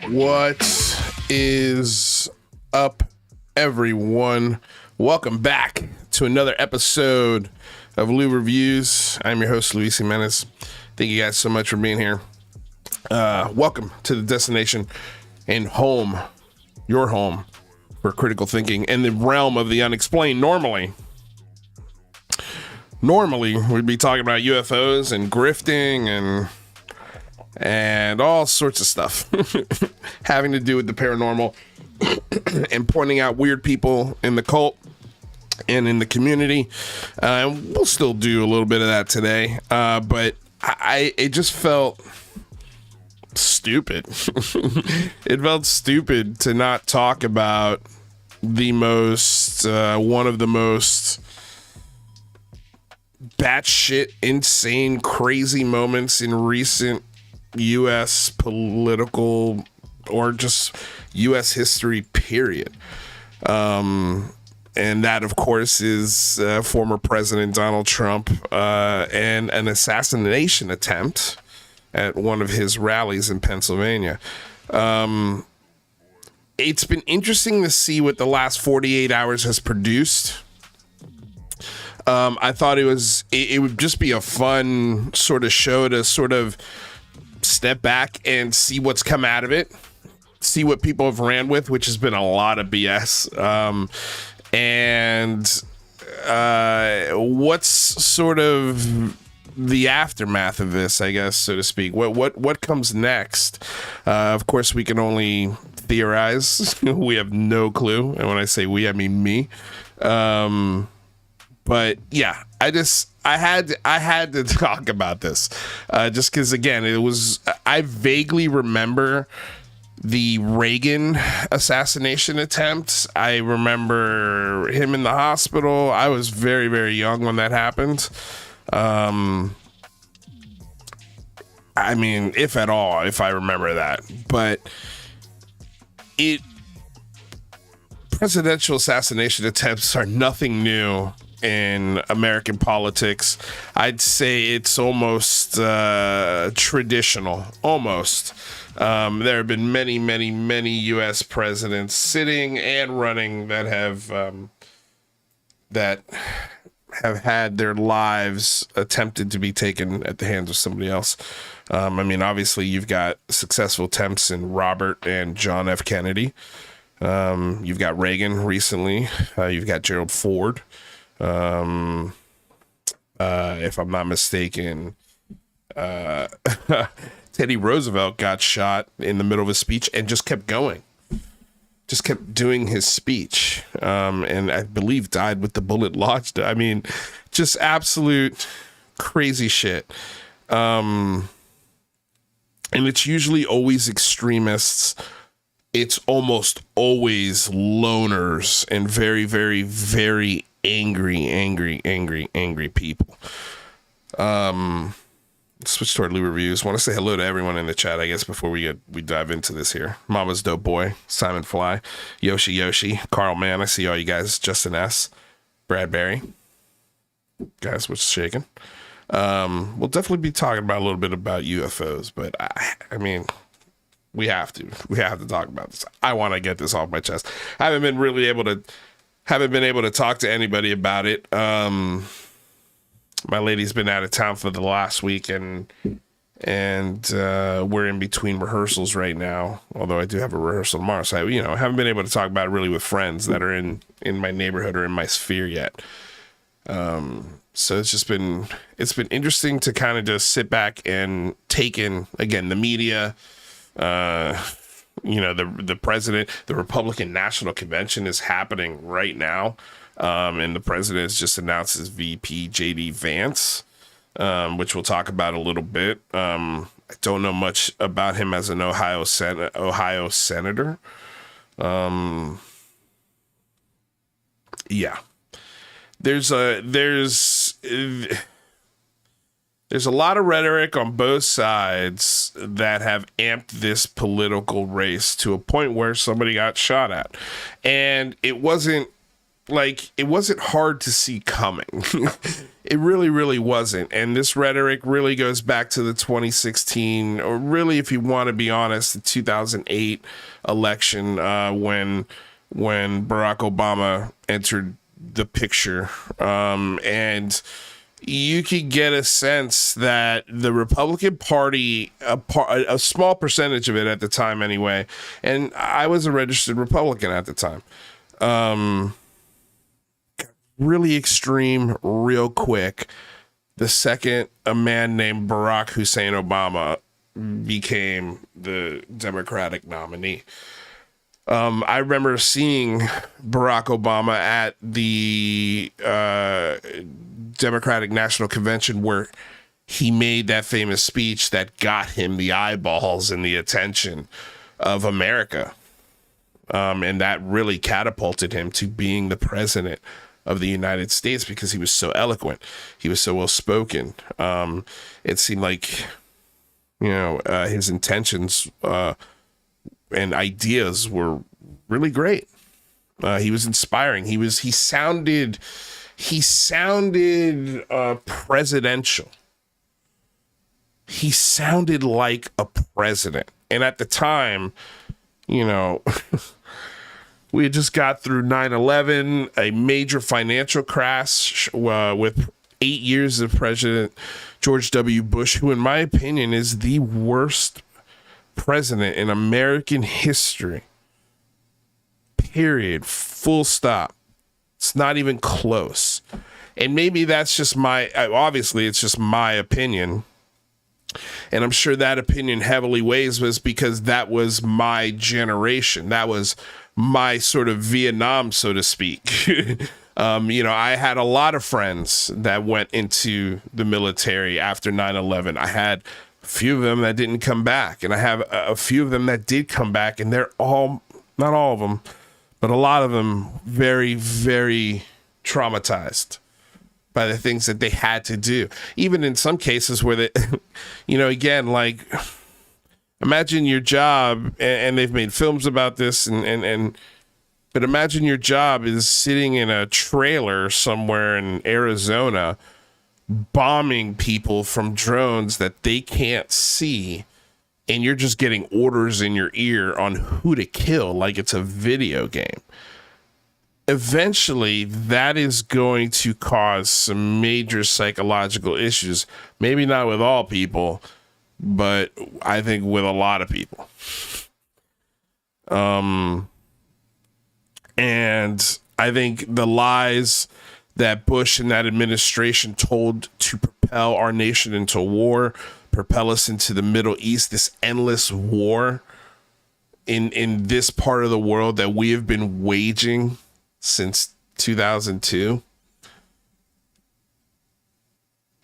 What is up, everyone? Welcome back to another episode of Lou Reviews. I'm your host, Luis Jimenez. Thank you guys so much for being here. Welcome to the destination and home, your home for critical thinking in the realm of the unexplained. Normally, we'd be talking about UFOs and grifting and all sorts of stuff having to do with the paranormal and pointing out weird people in the cult and in the community. And we'll still do a little bit of that today. But it just felt stupid. It felt stupid to not talk about the most, one of the most batshit insane, crazy moments in recent U.S. political or just U.S. history, period. And that, of course, is former President Donald Trump and an assassination attempt at one of his rallies in Pennsylvania. It's been interesting to see what the last 48 hours has produced. I thought it would just be a fun sort of show to sort of step back and see what's come out of it, see what people have ran with, which has been a lot of BS, and what's sort of the aftermath of this, I guess, so to speak. What comes next? Of course, we can only theorize. We have no clue, and when I say we, I mean me. But yeah, I had to talk about this, just because, again, I vaguely remember the Reagan assassination attempt. I remember him in the hospital. I was very, very young when that happened. I mean, if at all, if I remember that. But presidential assassination attempts are nothing new in American politics. I'd say it's almost traditional, almost. There have been many, many, many U.S. presidents sitting and running that have had their lives attempted to be taken at the hands of somebody else. I mean, obviously, you've got successful attempts in Robert and John F. Kennedy. You've got Reagan recently. You've got Gerald Ford. If I'm not mistaken, Teddy Roosevelt got shot in the middle of his speech and just kept going. Just kept doing his speech, and I believe died with the bullet lodged. I mean, just absolute crazy shit. And it's usually always extremists. It's almost always loners and very, very, very angry people. Switch to our Lou reviews. Want to say hello to everyone in the chat, I guess, before we dive into this here. Mama's Dope Boy, Simon Fly, Yoshi, Carl Mann. I see all you guys. Justin S, Bradbury. Guys, what's shaking? We'll definitely be talking about a little bit about UFOs, but I mean, we have to talk about this. I want to get this off my chest. I haven't been able to talk to anybody about it. My lady's been out of town for the last week, and we're in between rehearsals right now. Although I do have a rehearsal tomorrow, so I haven't been able to talk about it really with friends that are in my neighborhood or in my sphere yet. So it's been interesting to kind of just sit back and take in, again, the media. The president, the Republican National Convention is happening right now. And the president has just announced his VP, J.D. Vance, which we'll talk about a little bit. I don't know much about him as an Ohio senator. Yeah. There's a lot of rhetoric on both sides that have amped this political race to a point where somebody got shot at. And it wasn't like, it wasn't hard to see coming. It really, really wasn't. And this rhetoric really goes back to the 2016, or really, if you want to be honest, the 2008 election, when Barack Obama entered the picture. And you could get a sense that the Republican Party, a small percentage of it at the time anyway, and I was a registered Republican at the time, really extreme real quick the second a man named Barack Hussein Obama became the Democratic nominee. I remember seeing Barack Obama at the Democratic National Convention where he made that famous speech that got him the eyeballs and the attention of America. And that really catapulted him to being the president of the United States because he was so eloquent. He was so well spoken. It seemed like, his intentions and ideas were really great. He was inspiring. He sounded presidential. He sounded like a president. And at the time, we had just got through 9/11, a major financial crash with 8 years of President George W. Bush, who, in my opinion, is the worst president in American history. Period. Full stop. It's not even close. And maybe that's just obviously it's just my opinion. And I'm sure that opinion heavily weighs was because that was my generation. That was my sort of Vietnam, so to speak. I had a lot of friends that went into the military after 9/11. I had a few of them that didn't come back, and I have a few of them that did come back, and they're all, not all of them, but a lot of them very, very traumatized by the things that they had to do. Even in some cases where they, again, like, imagine your job, and they've made films about this, but imagine your job is sitting in a trailer somewhere in Arizona, bombing people from drones that they can't see, and you're just getting orders in your ear on who to kill like it's a video game. Eventually, that is going to cause some major psychological issues. Maybe not with all people, but I think with a lot of people. And I think the lies that Bush and that administration told to propel our nation into war, propel us into the Middle East, this endless war in this part of the world that we have been waging since 2002.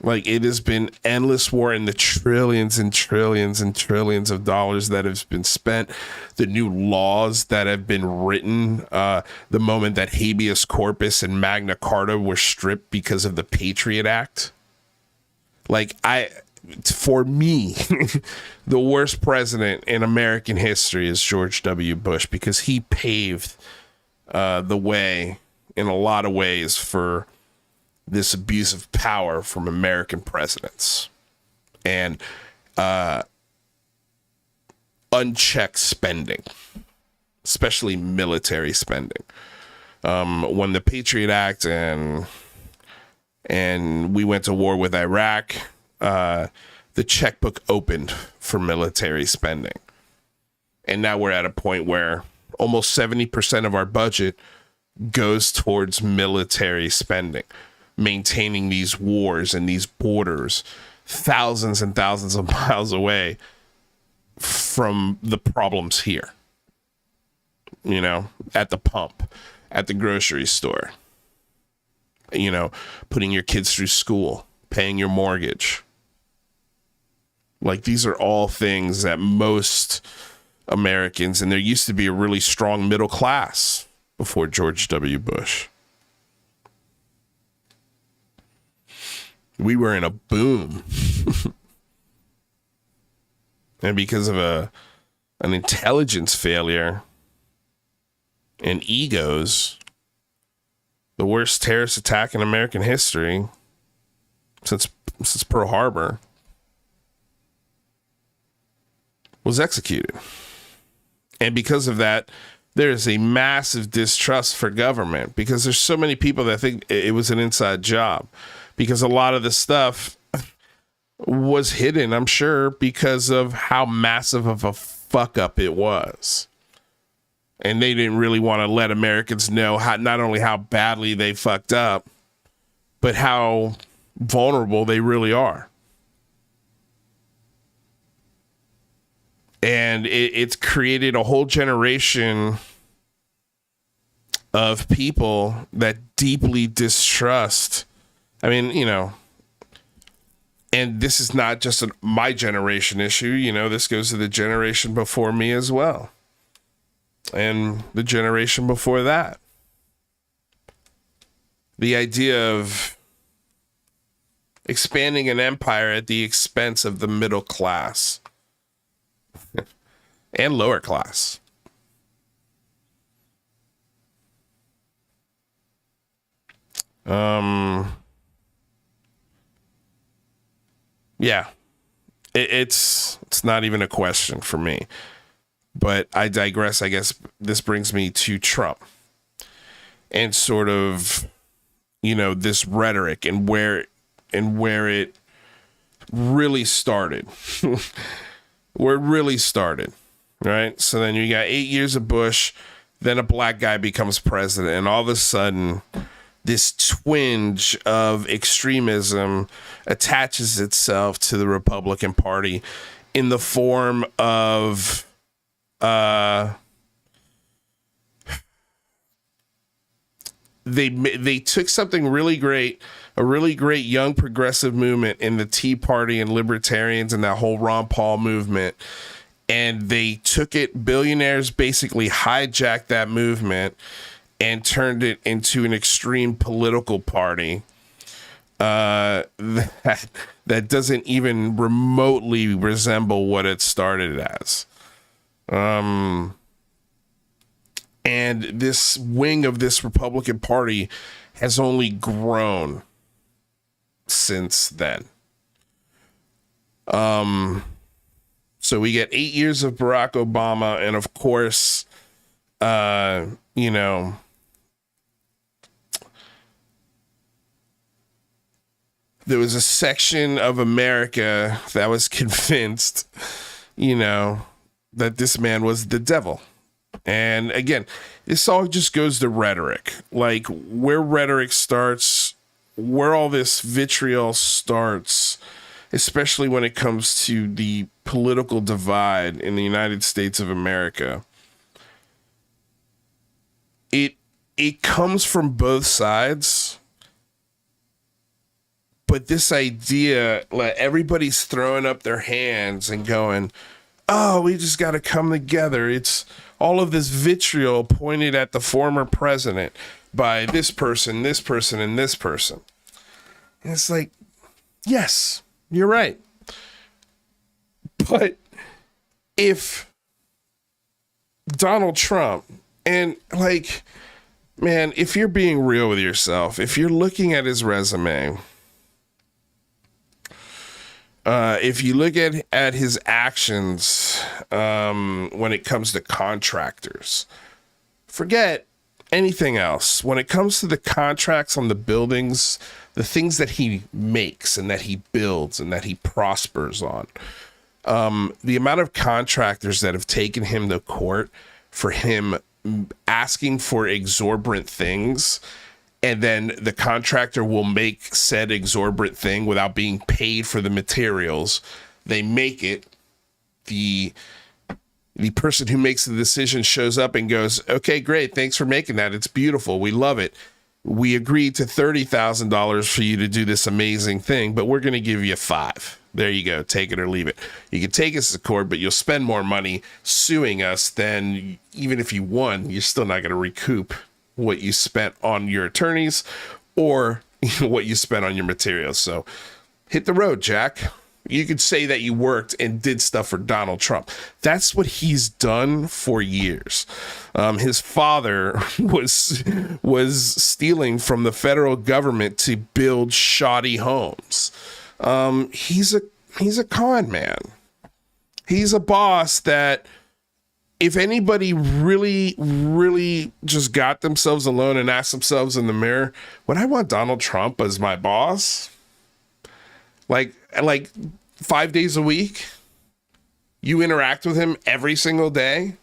Like, it has been endless war, in the trillions and trillions and trillions of dollars that have been spent, the new laws that have been written, the moment that habeas corpus and Magna Carta were stripped because of the Patriot Act. Like, for me, the worst president in American history is George W. Bush, because he paved the way in a lot of ways for this abuse of power from American presidents and unchecked spending, especially military spending. When the Patriot Act and we went to war with Iraq, the checkbook opened for military spending. And now we're at a point where almost 70% of our budget goes towards military spending, maintaining these wars and these borders thousands and thousands of miles away from the problems here. At the pump, at the grocery store, putting your kids through school, paying your mortgage. Like, these are all things that most Americans, and there used to be a really strong middle class before George W. Bush. We were in a boom. And because of an intelligence failure and egos, The worst terrorist attack in American history since Pearl Harbor, was executed. And because of that, there's a massive distrust for government, because there's so many people that think it was an inside job, because a lot of the stuff was hidden, I'm sure, because of how massive of a fuck up it was. And they didn't really want to let Americans know how, not only how badly they fucked up, but how vulnerable they really are. And it's created a whole generation of people that deeply distrust. I mean, you know, and this is not just my generation issue. You know, this goes to the generation before me as well. And the generation before that. The idea of expanding an empire at the expense of the middle class and lower class. Yeah, it's not even a question for me. But I digress. I guess this brings me to Trump and sort of, you know, this rhetoric and where it really started. Where it really started, right? So then you got 8 years of Bush, then a black guy becomes president, and all of a sudden this twinge of extremism attaches itself to the Republican Party in the form of they took something really great, a really great young progressive movement in the Tea Party and libertarians and that whole Ron Paul movement, and they took it, billionaires basically hijacked that movement and turned it into an extreme political party that doesn't even remotely resemble what it started as. And this wing of this Republican Party has only grown since then. So we get 8 years of Barack Obama, and of course, you know, there was a section of America that was convinced, you know, that this man was the devil. And again, this all just goes to rhetoric, like where rhetoric starts, where all this vitriol starts, especially when it comes to the political divide in the United States of America. It comes from both sides, but this idea, like everybody's throwing up their hands and going, oh, we just got to come together. It's all of this vitriol pointed at the former president by this person, and this person. And it's like, yes, you're right. But if Donald Trump, and like, man, if you're being real with yourself, if you're looking at his resume, if you look at his actions when it comes to contractors, forget anything else. When it comes to the contracts on the buildings, the things that he makes and that he builds and that he prospers on, the amount of contractors that have taken him to court for him asking for exorbitant things, and then the contractor will make said exorbitant thing without being paid for the materials. They make it. The person who makes the decision shows up and goes, okay, great. Thanks for making that. It's beautiful. We love it. We agreed to $30,000 for you to do this amazing thing, but we're going to give you $5,000. There you go. Take it or leave it. You can take us to court, but you'll spend more money suing us than even if you won, you're still not going to recoup what you spent on your attorneys or what you spent on your materials. So hit the road, Jack. You could say that you worked and did stuff for Donald Trump. That's what he's done for years. His father was stealing from the federal government to build shoddy homes. He's a con man. He's a boss that, if anybody really, really just got themselves alone and asked themselves in the mirror, would I want Donald Trump as my boss? Like 5 days a week? You interact with him every single day?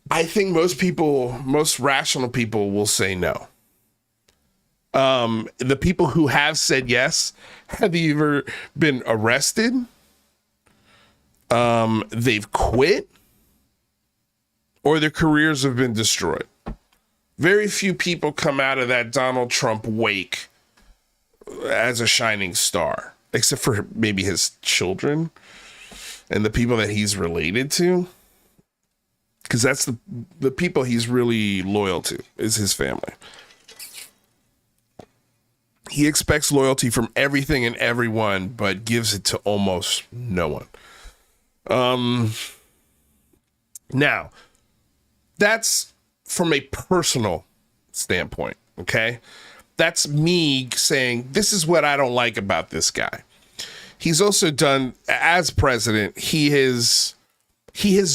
I think most rational people will say no. The people who have said yes have either been arrested, they've quit, or their careers have been destroyed. Very few people come out of that Donald Trump wake as a shining star, except for maybe his children and the people that he's related to. Because that's the people he's really loyal to, is his family. He expects loyalty from everything and everyone, but gives it to almost no one. Now, that's from a personal standpoint, okay? That's me saying, this is what I don't like about this guy. He's also done, as president, he has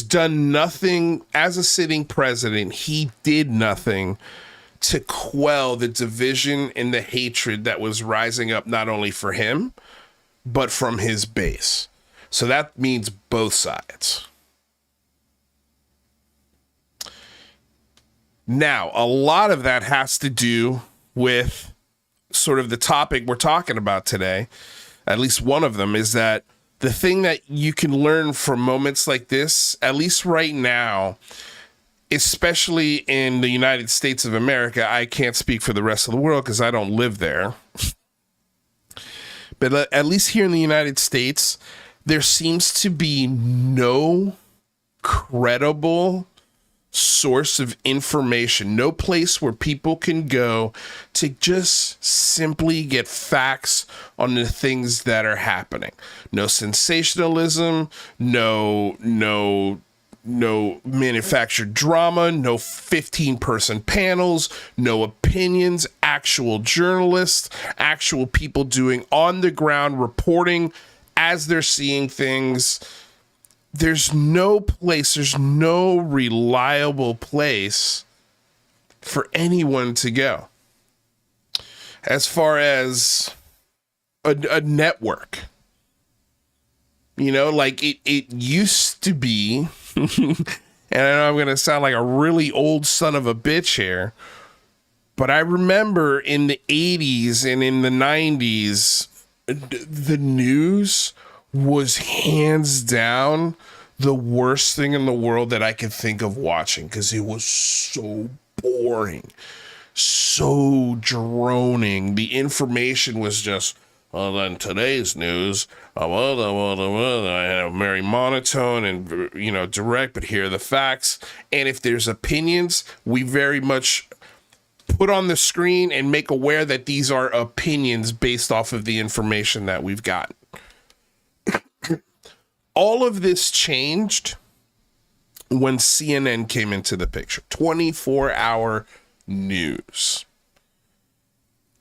done nothing. As a sitting president, he did nothing to quell the division and the hatred that was rising up, not only for him, but from his base. So that means both sides. Now, a lot of that has to do with sort of the topic we're talking about today. At least one of them is that the thing that you can learn from moments like this, at least right now, especially in the United States of America, I can't speak for the rest of the world because I don't live there. But at least here in the United States, there seems to be no credible source of information, no place where people can go to just simply get facts on the things that are happening. No sensationalism, no manufactured drama, no 15-person panels, no opinions, actual journalists, actual people doing on-the-ground reporting as they're seeing things. There's no place, there's no reliable place for anyone to go. As far as a network, like it used to be, and I know I'm going to sound like a really old son of a bitch here, but I remember in the 80s and in the 90s, the news was hands down the worst thing in the world that I could think of watching, because it was so boring, so droning. The information was just, well, then today's news, very monotone and, direct, but here are the facts. And if there's opinions, we very much put on the screen and make aware that these are opinions based off of the information that we've gotten. All of this changed when CNN came into the picture. 24-hour news.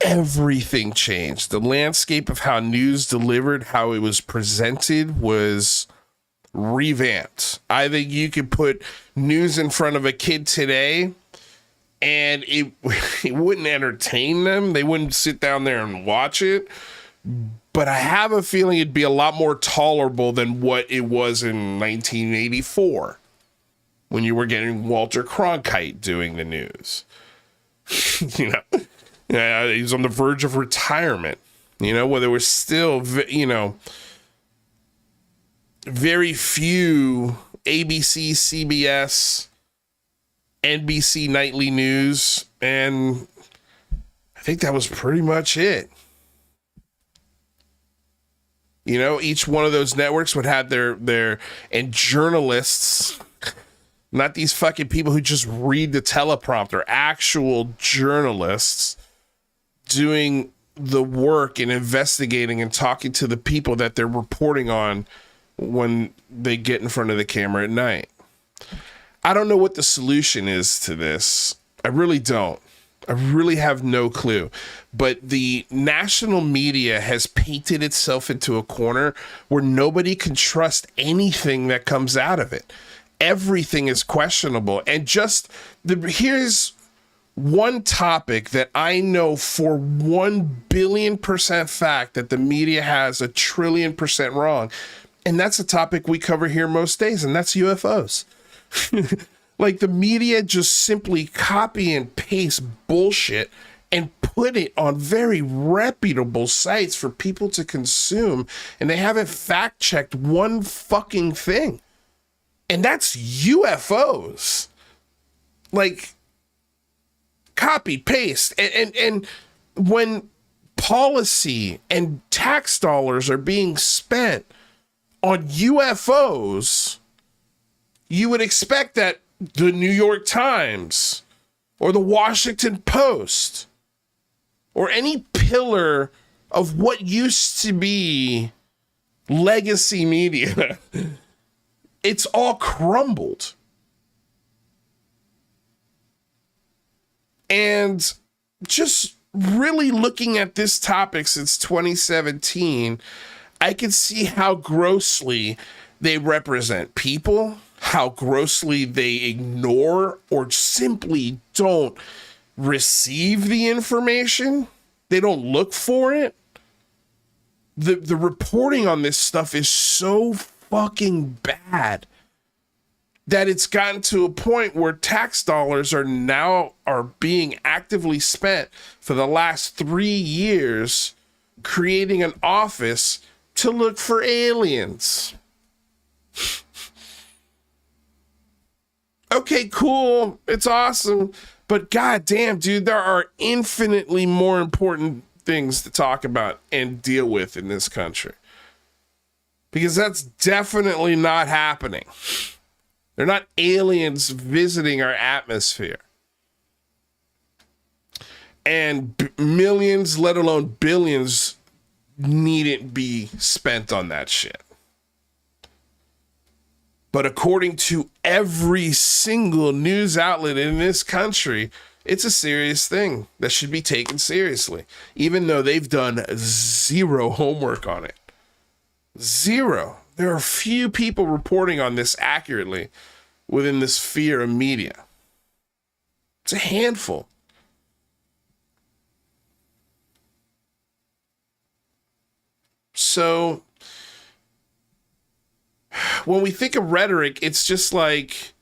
Everything changed. The landscape of how news delivered, how it was presented, was revamped. I think you could put news in front of a kid today and it wouldn't entertain them. They wouldn't sit down there and watch it. But I have a feeling it'd be a lot more tolerable than what it was in 1984 when you were getting Walter Cronkite doing the news. He's on the verge of retirement, where there was still, very few ABC, CBS, NBC nightly news. And I think that was pretty much it. Each one of those networks would have their and journalists, not these fucking people who just read the teleprompter, actual journalists doing the work and investigating and talking to the people that they're reporting on when they get in front of the camera at night. I don't know what the solution is to this. I really don't. I really have no clue. But the national media has painted itself into a corner where nobody can trust anything that comes out of it. Everything is questionable. And here's one topic that I know for 1 billion% fact that the media has 1,000,000,000,000% wrong. And that's a topic we cover here most days, and that's UFOs. Like, the media just simply copy and paste bullshit and put it on very reputable sites for people to consume, and they haven't fact checked one fucking thing. And that's UFOs. Like, copy, paste. And when policy and tax dollars are being spent on UFOs, you would expect that the New York Times or the Washington Post or any pillar of what used to be legacy media, it's all crumbled. And just really looking at this topic since 2017, I can see how grossly they represent people, how grossly they ignore or simply don't receive the information. They don't look for it. The reporting on this stuff is so fucking bad that it's gotten to a point where tax dollars are being actively spent for the last 3 years creating an office to look for aliens. Okay, cool. It's awesome. But goddamn, dude, there are infinitely more important things to talk about and deal with in this country. Because that's definitely not happening. They're not aliens visiting our atmosphere. And millions, let alone billions, needn't be spent on that shit. But according to every single news outlet in this country, it's a serious thing that should be taken seriously, even though they've done zero homework on it. Zero. There are few people reporting on this accurately within this sphere of media. It's a handful. So when we think of rhetoric, it's just like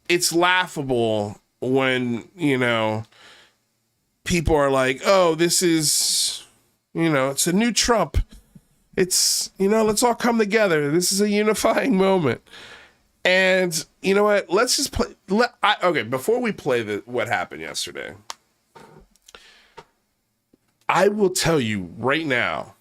it's laughable when, you know, people are like, oh, this is, you know, it's a new Trump. It's, you know, let's all come together. This is a unifying moment. And you know what? Let's just play. Okay, before we play what happened yesterday, I will tell you right now,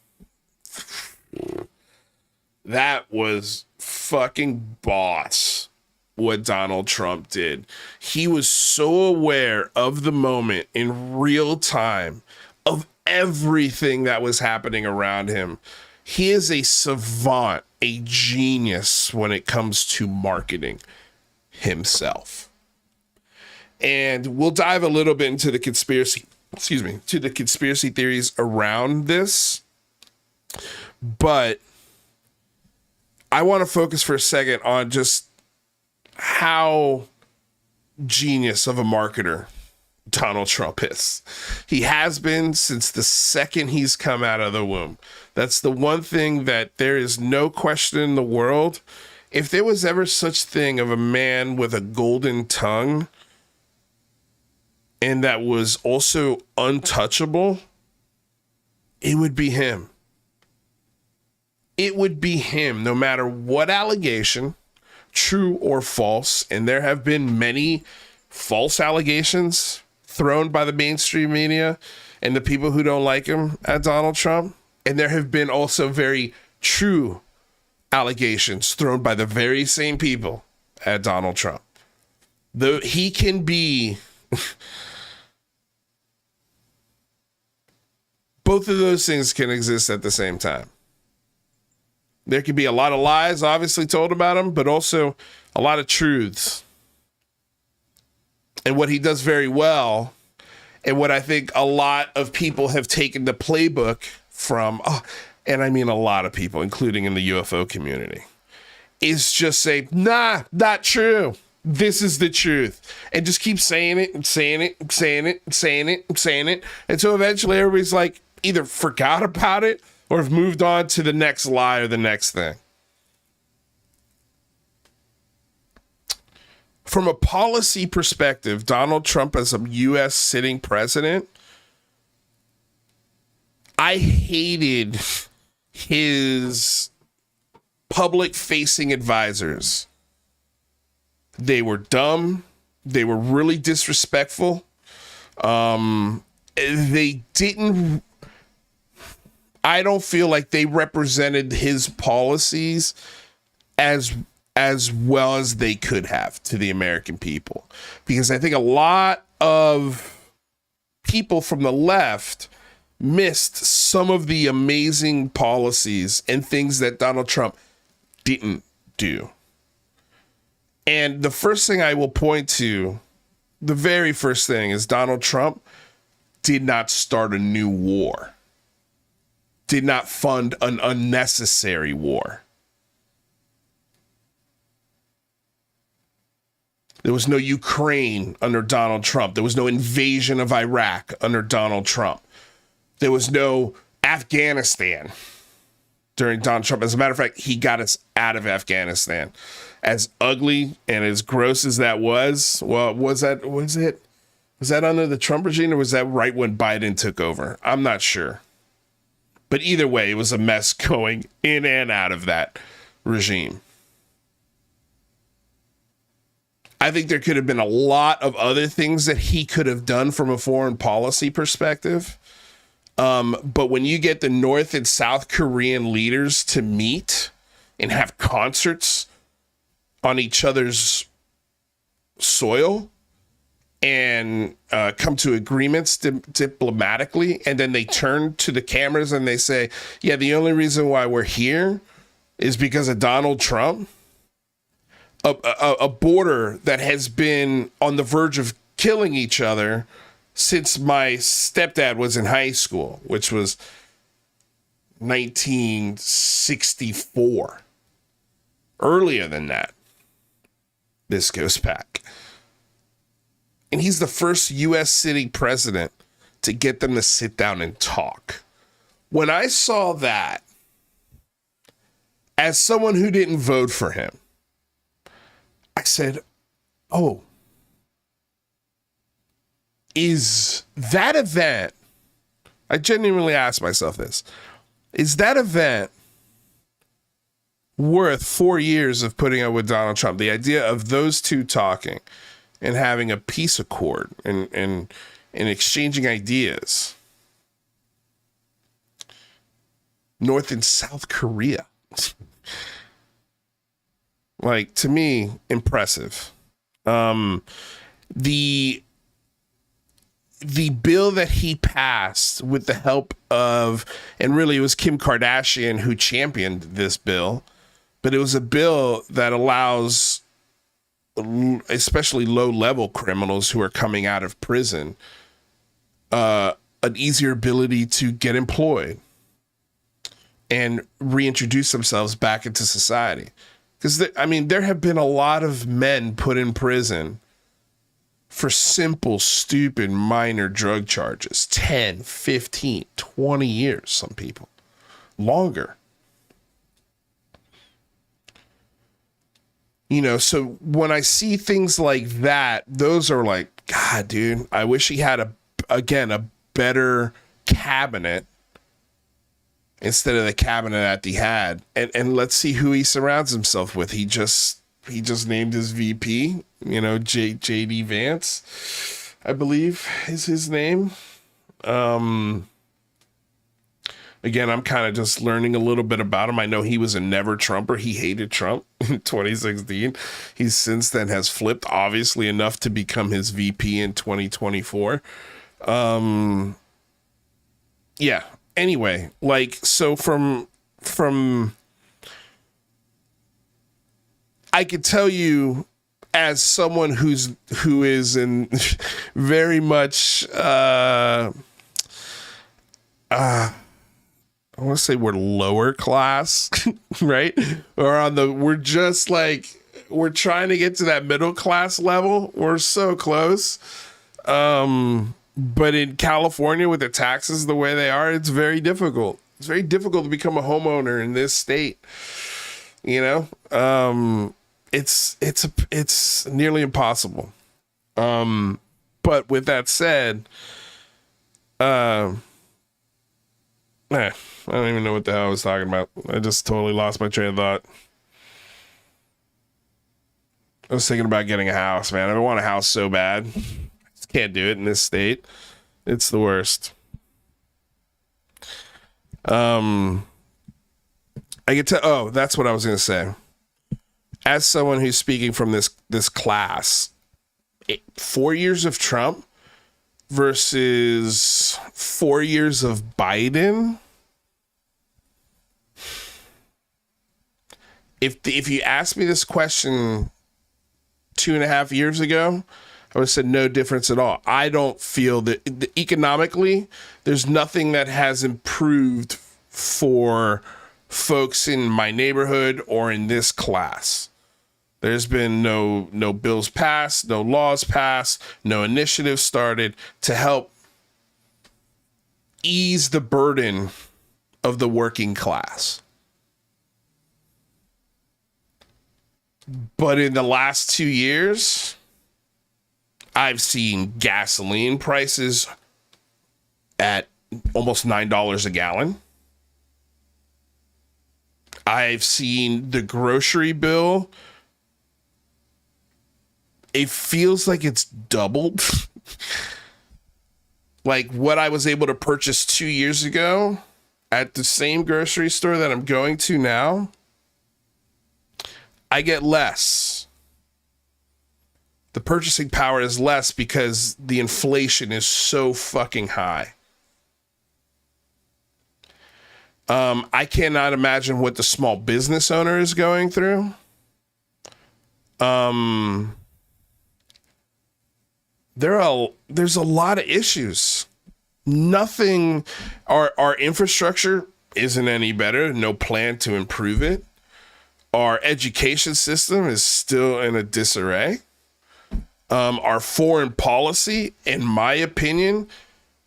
that was fucking boss what Donald Trump did. He was so aware of the moment in real time of everything that was happening around him. He is a savant, a genius when it comes to marketing himself. And we'll dive a little bit into the conspiracy theories around this. But I want to focus for a second on just how genius of a marketer Donald Trump is. He has been since the second he's come out of the womb. That's the one thing that there is no question in the world. If there was ever such thing of a man with a golden tongue and that was also untouchable, it would be him. It would be him, no matter what allegation, true or false. And there have been many false allegations thrown by the mainstream media and the people who don't like him at Donald Trump. And there have been also very true allegations thrown by the very same people at Donald Trump. Though he can be Both of those things can exist at the same time. There could be a lot of lies obviously told about him, but also a lot of truths. And what he does very well, and what I think a lot of people have taken the playbook from, and I mean a lot of people, including in the UFO community, is just say, nah, not true. This is the truth. And just keep saying it and saying it and saying it and saying it and saying it. And so eventually everybody's like either forgot about it or have moved on to the next lie or the next thing. From a policy perspective, Donald Trump as a U.S. sitting president, I hated his public-facing advisors. They were dumb. They were really disrespectful. They didn't... I don't feel like they represented his policies as well as they could have to the American people. Because I think a lot of people from the left missed some of the amazing policies and things that Donald Trump didn't do. And the first thing I will point to, the very first thing, is Donald Trump did not start a new war. Did not fund an unnecessary war. There was no Ukraine under Donald Trump. There was no invasion of Iraq under Donald Trump. There was no Afghanistan during Donald Trump. As a matter of fact, he got us out of Afghanistan. As ugly and as gross as that was, well, was that under the Trump regime, or was that right when Biden took over? I'm not sure. But either way, it was a mess going in and out of that regime. I think there could have been a lot of other things that he could have done from a foreign policy perspective. But when you get the North and South Korean leaders to meet and have concerts on each other's soil and come to agreements diplomatically, and then they turn to the cameras and they say, yeah, the only reason why we're here is because of Donald Trump, a border that has been on the verge of killing each other since my stepdad was in high school, which was 1964. Earlier than that, this goes back. And he's the first U.S. sitting president to get them to sit down and talk. When I saw that, as someone who didn't vote for him, I said, oh, is that event, I genuinely asked myself this, is that event worth 4 years of putting up with Donald Trump? The idea of those two talking and having a peace accord and exchanging ideas. North and South Korea. Like, to me, impressive. The bill that he passed with the help of, and really it was Kim Kardashian who championed this bill, but it was a bill that allows especially low-level criminals who are coming out of prison an easier ability to get employed and reintroduce themselves back into society. Because, there have been a lot of men put in prison for simple, stupid, minor drug charges. 10, 15, 20 years, some people. Longer. So when I see things like that, those are like, God, dude, I wish he had a better cabinet instead of the cabinet that he had. And let's see who he surrounds himself with. He just named his VP, J.D. Vance, I believe is his name. Again, I'm kind of just learning a little bit about him. I know he was a never Trumper. He hated Trump in 2016. He since then has flipped, obviously enough to become his VP in 2024. yeah. Anyway, like, so from I could tell you, as someone who is in very much I want to say we're lower class, right? Or we're just like, we're trying to get to that middle class level. We're so close. But in California, with the taxes the way they are, it's very difficult. It's very difficult to become a homeowner in this state. You know, it's nearly impossible. But with that said, I don't even know what the hell I was talking about. I just totally lost my train of thought. I was thinking about getting a house, man. I want a house so bad. I just can't do it in this state. It's the worst. I get to. Oh, that's what I was going to say. As someone who's speaking from this class, 4 years of Trump versus 4 years of Biden. If you asked me this question 2.5 years ago, I would have said no difference at all. I don't feel that economically, there's nothing that has improved for folks in my neighborhood or in this class. There's been no bills passed, no laws passed, no initiatives started to help ease the burden of the working class. But in the last 2 years, I've seen gasoline prices at almost $9 a gallon. I've seen the grocery bill. It feels like it's doubled. Like what I was able to purchase 2 years ago at the same grocery store that I'm going to now, I get less. The purchasing power is less because the inflation is so fucking high. I cannot imagine what the small business owner is going through. There's a lot of issues. Nothing, our infrastructure isn't any better. No plan to improve it. Our education system is still in a disarray. Our foreign policy, in my opinion,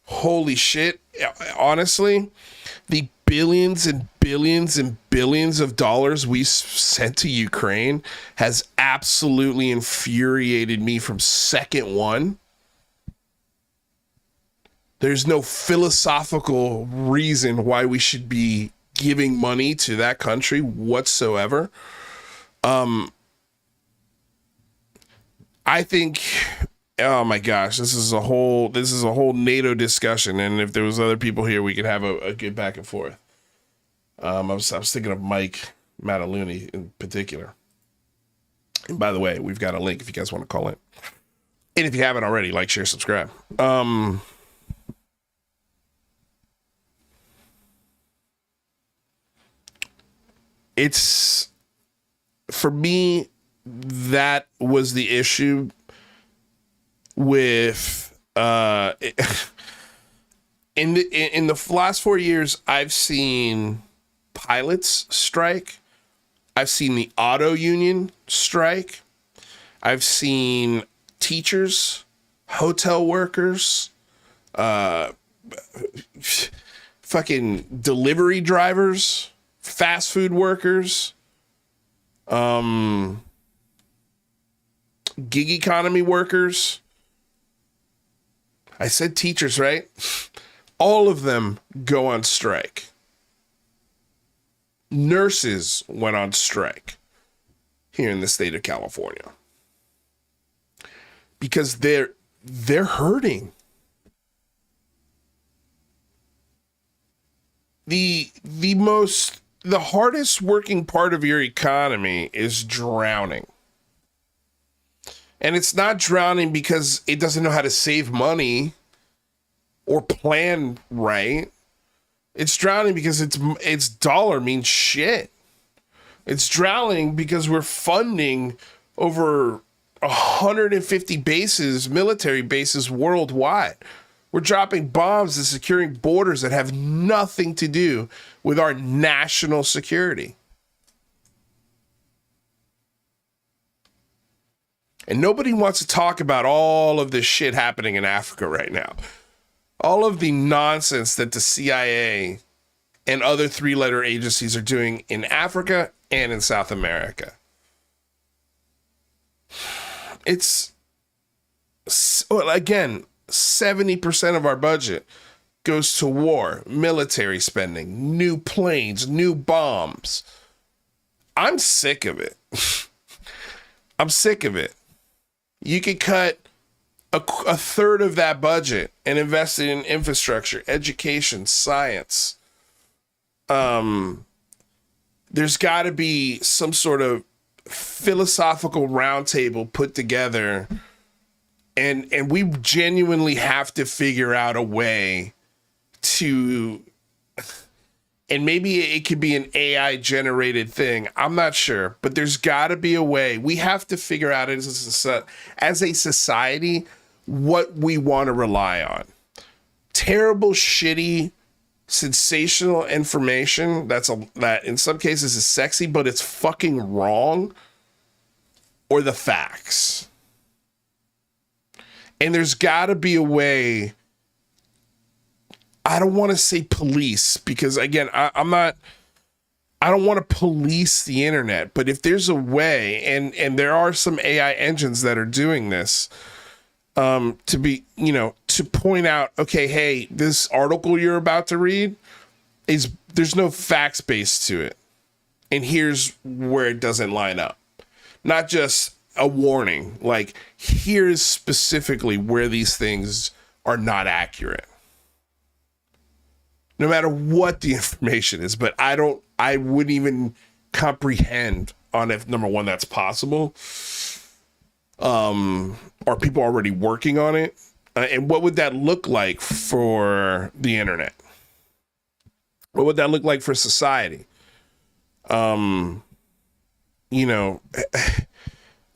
holy shit, honestly, the billions and billions and billions of dollars we sent to Ukraine has absolutely infuriated me from second one. There's no philosophical reason why we should be giving money to that country whatsoever. I think, oh my gosh, this is a whole NATO discussion, and if there was other people here, we could have a good back and forth. I was thinking of Mike Mataluni in particular. And by the way, we've got a link if you guys want to call in. And if you haven't already, like, share, subscribe. It's, for me, that was the issue with in the last 4 years, I've seen pilots strike. I've seen the auto union strike. I've seen teachers, hotel workers, fucking delivery drivers, fast food workers, gig economy workers. I said teachers, right? All of them go on strike. Nurses went on strike here in the state of California because they're hurting. The hardest working part of your economy is drowning. And it's not drowning because it doesn't know how to save money or plan right. It's drowning because its dollar means shit. It's drowning because we're funding over 150 bases, military bases worldwide. We're dropping bombs and securing borders that have nothing to do with our national security. And nobody wants to talk about all of this shit happening in Africa right now. All of the nonsense that the CIA and other three-letter agencies are doing in Africa and in South America. It's, again, 70% of our budget goes to war, military spending, new planes, new bombs. I'm sick of it. I'm sick of it. You could cut a third of that budget and invest it in infrastructure, education, science. There's got to be some sort of philosophical roundtable put together, and we genuinely have to figure out a way to, and maybe it could be an AI generated thing. I'm not sure, but there's got to be a way. We have to figure out as a society what we want to rely on. Terrible, shitty, sensational information that in some cases is sexy, but it's fucking wrong, or the facts. And there's got to be a way. I don't want to say police, because again, I don't want to police the internet, but if there's a way, and there are some AI engines that are doing this, to be, to point out, okay, hey, this article you're about to read there's no facts base to it. And here's where it doesn't line up. Not just a warning, like here's specifically where these things are not accurate. No matter what the information is, but I wouldn't even comprehend on if, number one, that's possible. Are people already working on it? And what would that look like for the internet? What would that look like for society?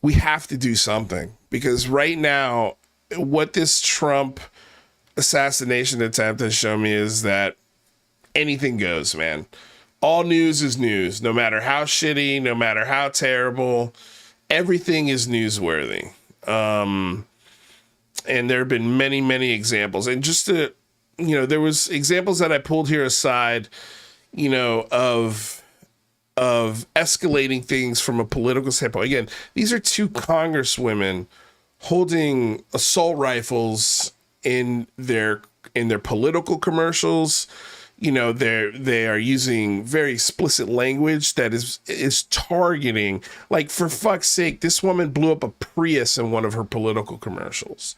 We have to do something, because right now, what this Trump assassination attempt has shown me is that anything goes, man. All news is news, no matter how shitty, no matter how terrible, everything is newsworthy. And there have been many, many examples. And just to, there was examples that I pulled here aside, of escalating things from a political standpoint. Again, these are two congresswomen holding assault rifles in their political commercials. They are using very explicit language that is targeting, like, for fuck's sake, this woman blew up a Prius in one of her political commercials.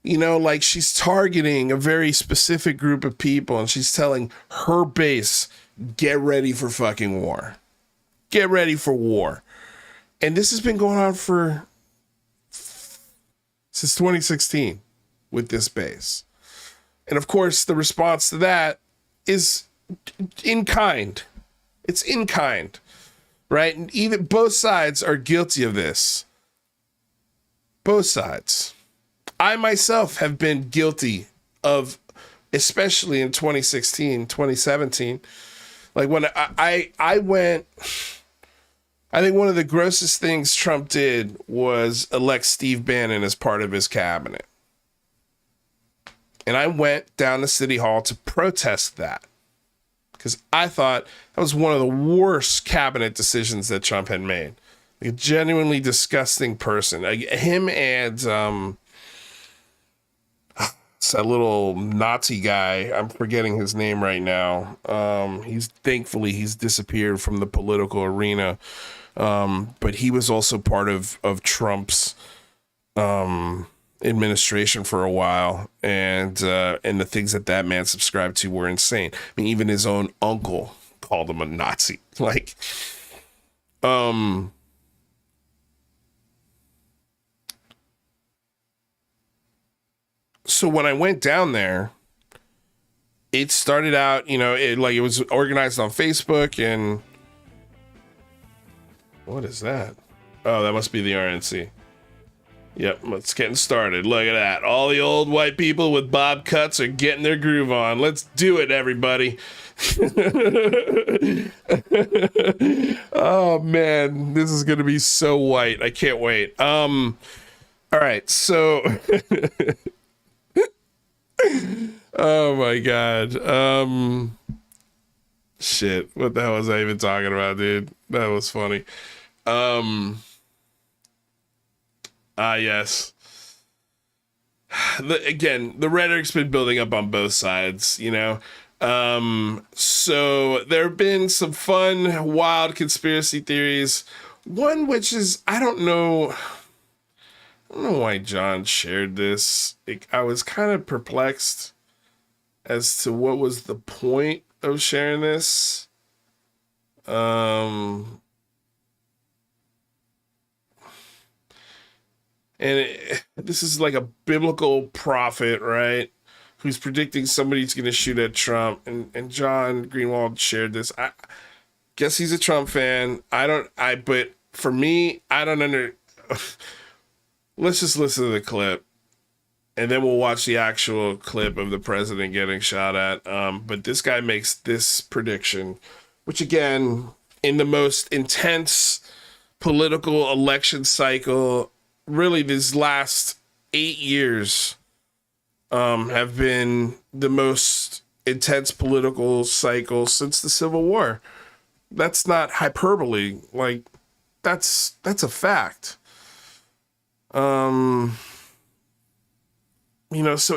Like, she's targeting a very specific group of people, and she's telling her base, get ready for fucking war. Get ready for war. And this has been going on since 2016 with this base. And of course, the response to that is in kind. It's in kind, right? And even both sides are guilty of this. Both sides. I myself have been guilty of, especially in 2016, 2017. Like when I went, I think one of the grossest things Trump did was elect Steve Bannon as part of his cabinet. And I went down to City Hall to protest that, because I thought that was one of the worst cabinet decisions that Trump had made. Like, a genuinely disgusting person. Him and it's a little Nazi guy. I'm forgetting his name right now. Thankfully he's disappeared from the political arena. But he was also part of Trump's administration for a while, and the things that man subscribed to were insane. I mean, even his own uncle called him a Nazi. Like, so when I went down there, it started out, it was organized on Facebook, and what is that? Oh, that must be the RNC. Yep, it's getting started. Look at that. All the old white people with bob cuts are getting their groove on. Let's do it, everybody. Oh man, this is gonna be so white. I can't wait. All right, so oh my god. Shit, what the hell was I even talking about, dude? That was funny. Yes. The rhetoric's been building up on both sides, So there have been some fun, wild conspiracy theories. One which is, I don't know why John shared this. I was kind of perplexed as to what was the point of sharing this. This is like a biblical prophet, right? Who's predicting somebody's going to shoot at Trump. And John Greenwald shared this. I guess he's a Trump fan. But for me, I don't let's just listen to the clip. And then we'll watch the actual clip of the president getting shot at. But this guy makes this prediction, which again, in the most intense political election cycle, really these last 8 years have been the most intense political cycle since the Civil War. That's not hyperbole. Like, that's a fact. So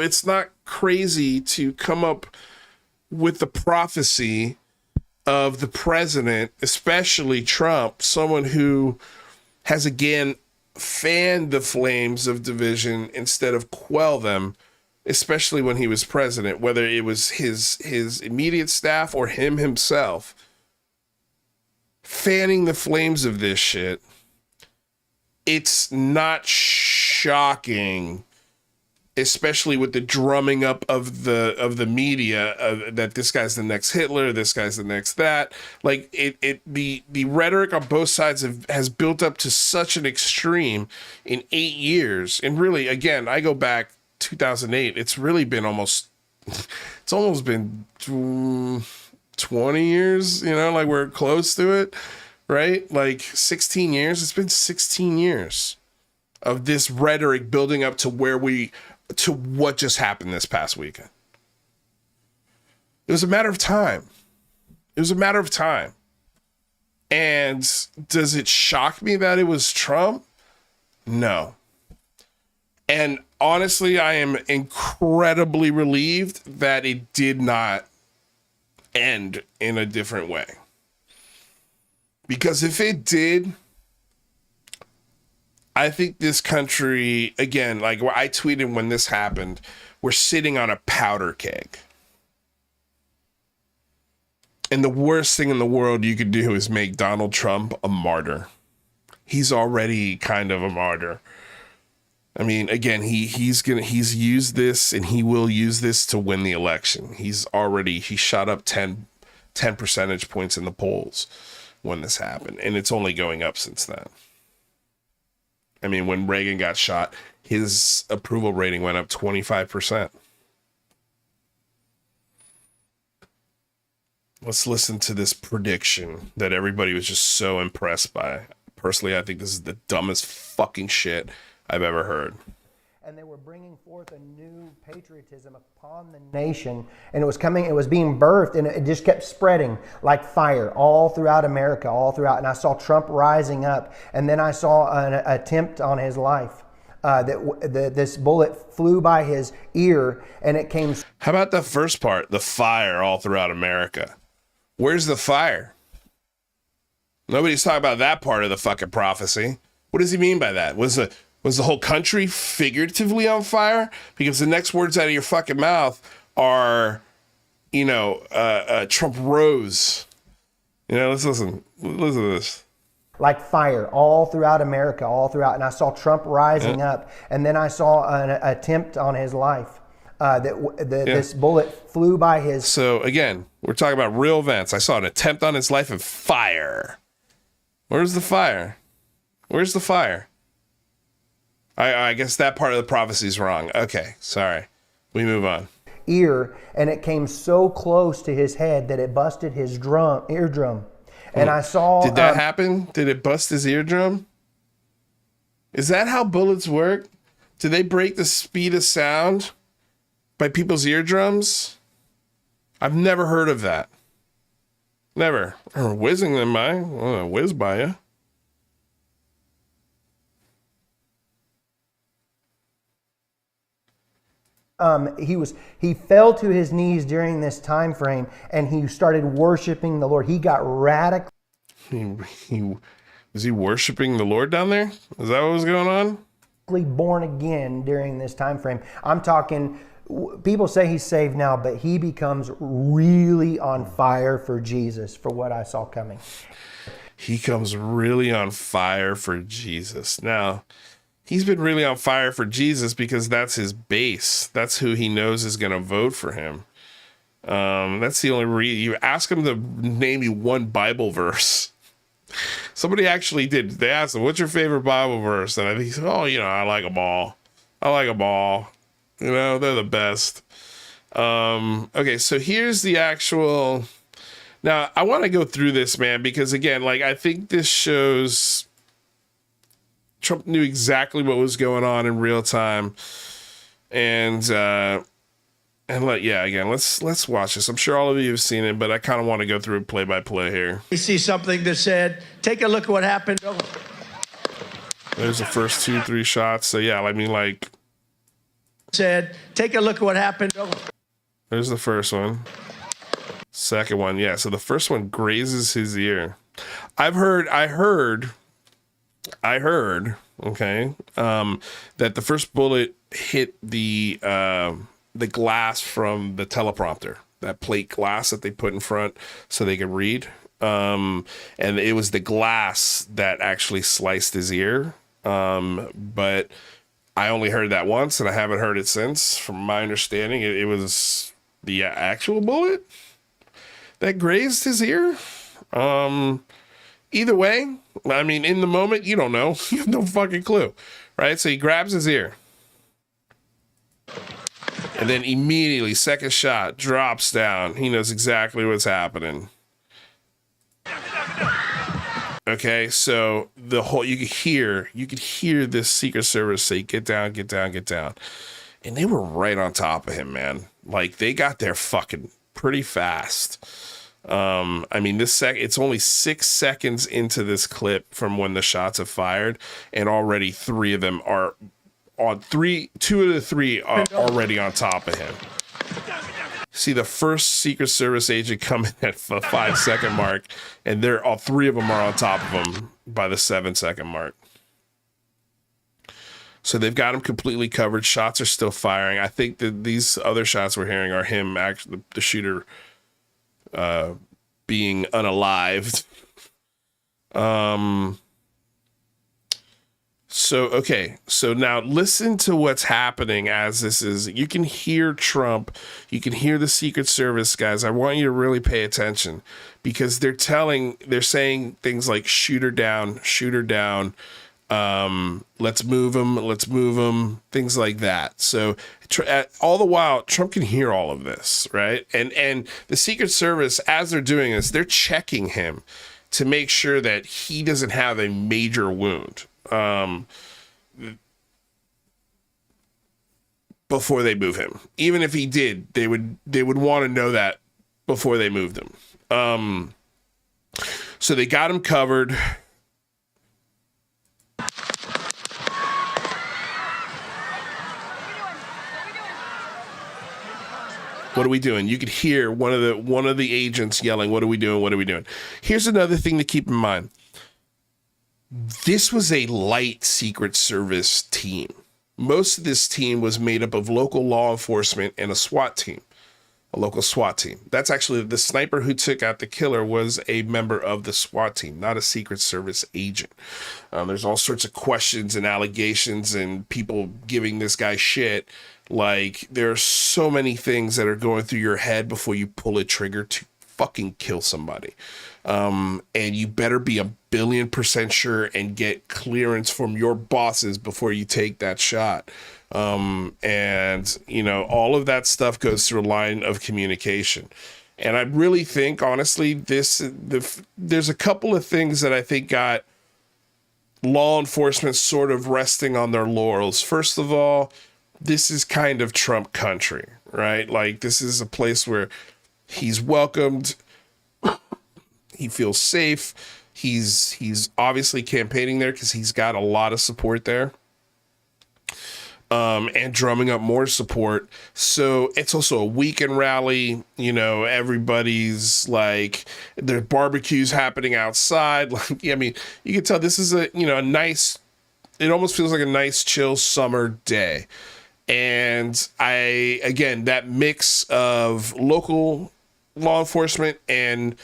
it's not crazy to come up with the prophecy of the president, especially Trump, someone who has again fanned the flames of division instead of quell them, especially when he was president, whether it was his immediate staff or him himself, fanning the flames of this shit. It's not shocking, especially with the drumming up of the media that this guy's the next Hitler, this guy's the next that. Like the rhetoric on both sides has built up to such an extreme in 8 years. And really, again, I go back 2008. It's really been almost been 20 years. Like we're close to it, right? Like 16 years. It's been 16 years of this rhetoric building up to what just happened this past weekend. It was a matter of time. And does it shock me that it was Trump? No. And honestly, I am incredibly relieved that it did not end in a different way. Because if it did, I think this country, again, like I tweeted when this happened, we're sitting on a powder keg. And the worst thing in the world you could do is make Donald Trump a martyr. He's already kind of a martyr. I mean, again, he's used this and he will use this to win the election. He shot up 10 percentage points in the polls when this happened. And it's only going up since then. I mean, when Reagan got shot, his approval rating went up 25%. Let's listen to this prediction that everybody was just so impressed by. Personally, I think this is the dumbest fucking shit I've ever heard. And they were bringing forth a new patriotism upon the nation, and it was being birthed, and it just kept spreading like fire all throughout America, all throughout. And I saw Trump rising up, and then I saw an attempt on his life. This bullet flew by his ear, and it came. How about the first part, the fire all throughout America? Where's the fire? Nobody's talking about that part of the fucking prophecy. What does he mean by that? Was the whole country figuratively on fire? Because the next words out of your fucking mouth are, Trump rose. Let's listen to this. Like fire all throughout America, all throughout. And I saw Trump rising up, and then I saw an attempt on his life. This bullet flew by his. So again, we're talking about real events. I saw an attempt on his life of fire. Where's the fire? Where's the fire? I guess that part of the prophecy is wrong. Okay, sorry. We move on. Ear, and it came so close to his head that it busted his eardrum. And I saw. Did that happen? Did it bust his eardrum? Is that how bullets work? Do they break the speed of sound by people's eardrums? I've never heard of that. Never. Or whizzing them by. Whiz by you. He fell to his knees during this time frame, and he started worshiping the Lord. He got radically. Was he worshiping the Lord down there? Is that what was going on? Born again during this time frame. I'm talking. People say he's saved now, but he becomes really on fire for Jesus, for what I saw coming. He comes really on fire for Jesus. Now, he's been really on fire for Jesus because that's his base. That's who he knows is going to vote for him. That's the only reason. You ask him to name you one Bible verse. Somebody actually did. They asked him, what's your favorite Bible verse? And I think he said, I like them all. I like them all. They're the best. Okay, so here's the actual. Now, I want to go through this, man, because again, I think this shows Trump knew exactly what was going on in real time. Let's watch this. I'm sure all of you have seen it, but I kind of want to go through it play by play here. We see something that said, take a look at what happened. There's the first 2-3 shots. So yeah, said, take a look at what happened. There's the first one. Second one, yeah. So the first one grazes his ear. I heard, okay, that the first bullet hit the glass from the teleprompter, that plate glass that they put in front so they could read. And it was the glass that actually sliced his ear. But I only heard that once, and I haven't heard it since. From my understanding, it was the actual bullet that grazed his ear. Either way, I mean, in the moment, you don't know. You have no fucking clue, right? So he grabs his ear. And then immediately, second shot, drops down. He knows exactly what's happening. Okay, so the whole, you could hear this Secret Service say, get down, get down, get down. And they were right on top of him, man. They got there fucking pretty fast. I mean, it's only 6 seconds into this clip from when the shots have fired, and already 3 of them are on 2 of the 3 are already on top of him. See the first Secret Service agent come in at the 5-second mark, and all 3 of them are on top of him by the 7-second mark. So they've got him completely covered. Shots are still firing. I think that these other shots we're hearing are him, actually, the shooter, being unalived. So now listen to what's happening as this is. You can hear Trump. You can hear the Secret Service guys. I want you to really pay attention, because they're saying things like shoot her down, let's move him, things like that. So all the while, Trump can hear all of this, right? And the Secret Service, as they're doing this, they're checking him to make sure that he doesn't have a major wound before they move him. Even if he did, they would want to know that before they moved him. So they got him covered. What are we doing? You could hear one of the agents yelling, "What are we doing? What are we doing?" Here's another thing to keep in mind. This was a light Secret Service team. Most of this team was made up of local law enforcement and a SWAT team. a local SWAT team. That's actually the sniper who took out the killer was a member of the SWAT team, not a Secret Service agent. There's all sorts of questions and allegations and people giving this guy shit. Like, there are so many things that are going through your head before you pull a trigger to fucking kill somebody. And you better be 1,000,000,000% sure and get clearance from your bosses before you take that shot. And you know, all of that stuff goes through a line of communication. And I really think, honestly, there's a couple of things that I think got law enforcement sort of resting on their laurels. First of all, this is kind of Trump country, right? Like, this is a place where he's welcomed. He feels safe. He's obviously campaigning there because he's got a lot of support there. And drumming up more support. So it's also a weekend rally. You know, everybody's like, there's barbecues happening outside. Like, I mean, you can tell this is a nice, it almost feels like a nice, chill summer day. And again, that mix of local law enforcement and,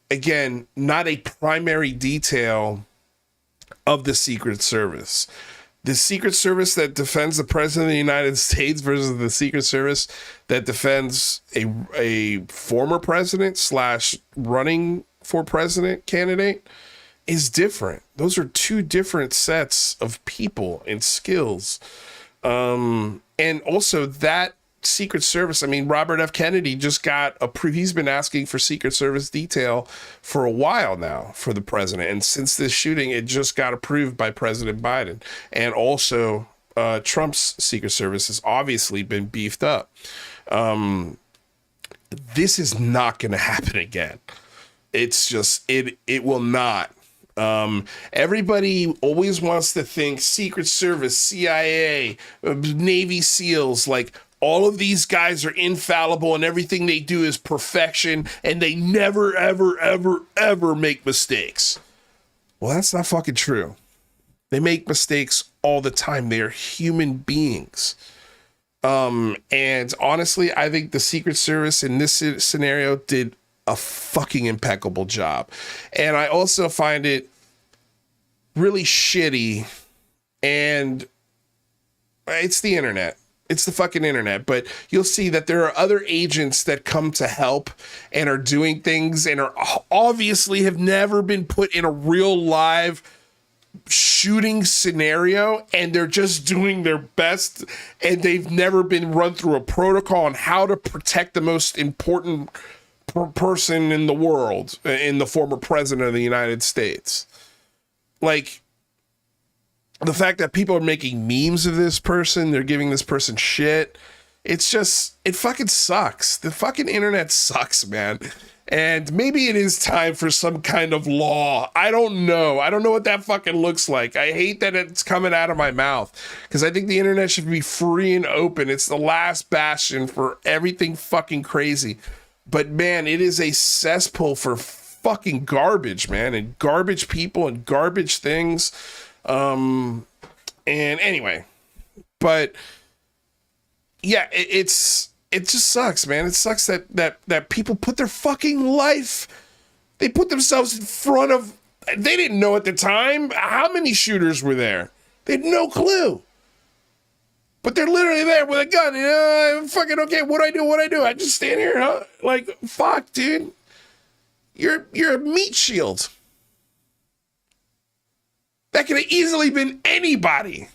again, not a primary detail of the Secret Service. The Secret Service that defends the President of the United States versus the Secret Service that defends a former president / running for president candidate is different. Those are two different sets of people and skills. And also that Secret Service, I mean, Robert F. Kennedy just got approved. He's been asking for Secret Service detail for a while now for the president. And since this shooting, it just got approved by President Biden. And also Trump's Secret Service has obviously been beefed up. This is not going to happen again. It's just, it will not. Everybody always wants to think Secret Service, CIA, Navy SEALs, like, all of these guys are infallible and everything they do is perfection and they never, ever, ever, ever make mistakes. Well, that's not fucking true. They make mistakes all the time. They are human beings. And honestly, I think the Secret Service in this scenario did a fucking impeccable job. And I also find it really shitty, and it's the internet. It's the fucking internet, but you'll see that there are other agents that come to help and are doing things and are obviously have never been put in a real live shooting scenario, and they're just doing their best, and they've never been run through a protocol on how to protect the most important person in the world, in the former president of the United States. Like, the fact that people are making memes of this person, they're giving this person shit. It's just, it fucking sucks. The fucking internet sucks, man. And maybe it is time for some kind of law. I don't know. I don't know what that fucking looks like. I hate that it's coming out of my mouth because I think the internet should be free and open. It's the last bastion for everything fucking crazy. But man, it is a cesspool for fucking garbage, man, and garbage people and garbage things. And anyway, but yeah, it just sucks, man. It sucks that people put their fucking life, they put themselves in front of, they didn't know at the time how many shooters were there. They had no clue. But they're literally there with a gun. You know, fucking, okay, what do I do? What do I do? I just stand here, huh? Like, fuck, dude. You're a meat shield. That could have easily been anybody.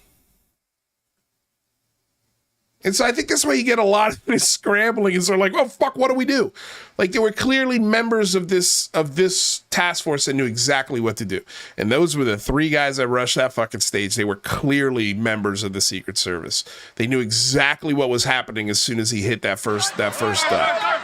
And so I think that's why you get a lot of this scrambling. And they're like, oh, fuck, what do we do? Like, there were clearly members of this task force that knew exactly what to do. And those were the three guys that rushed that fucking stage. They were clearly members of the Secret Service. They knew exactly what was happening as soon as he hit that first duck.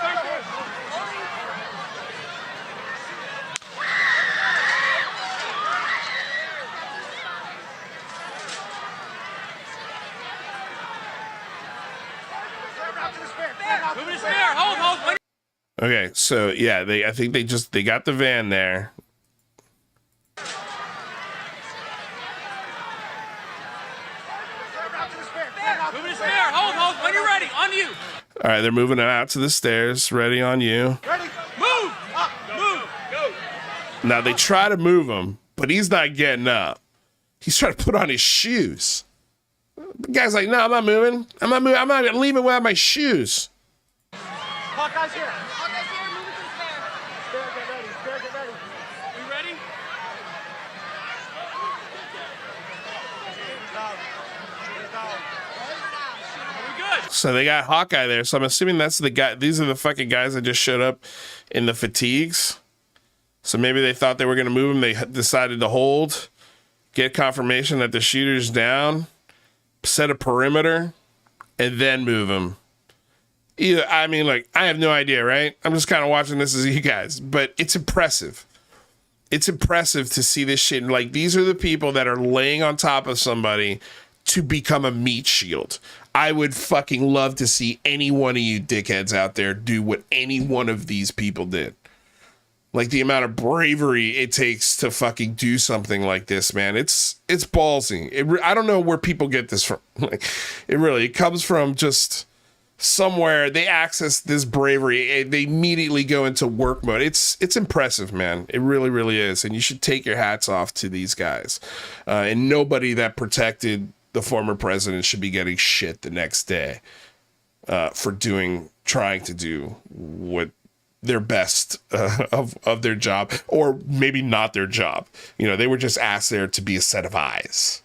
Okay, so yeah, I think they got the van there. All right, they're moving him out to the stairs. Ready on you. Ready? Move! Up, move! Go! Now they try to move him, but he's not getting up. He's trying to put on his shoes. The guy's like, no, I'm not moving. I'm not leaving without my shoes. Hawkeye's here. Hawkeye's here. Move it to the stairs. Stair, get ready. Stair, get ready. We ready? Are we good? So they got Hawkeye there. So I'm assuming that's the guy. These are the fucking guys that just showed up in the fatigues. So maybe they thought they were going to move him. They decided to hold, get confirmation that the shooter's down, set a perimeter, and then move him. Either, I mean, like, I have no idea, right? I'm just kind of watching this as you guys, but it's impressive. It's impressive to see this shit. Like, these are the people that are laying on top of somebody to become a meat shield. I would fucking love to see any one of you dickheads out there do what any one of these people did. Like, the amount of bravery it takes to fucking do something like this, man. It's ballsy. I don't know where people get this from. Like, it comes from just somewhere. They access this bravery. They immediately go into work mode. It's impressive, man. It really, really is. And you should take your hats off to these guys. And nobody that protected the former president should be getting shit the next day for trying to do what their best of their job, or maybe not their job. You know, they were just asked there to be a set of eyes.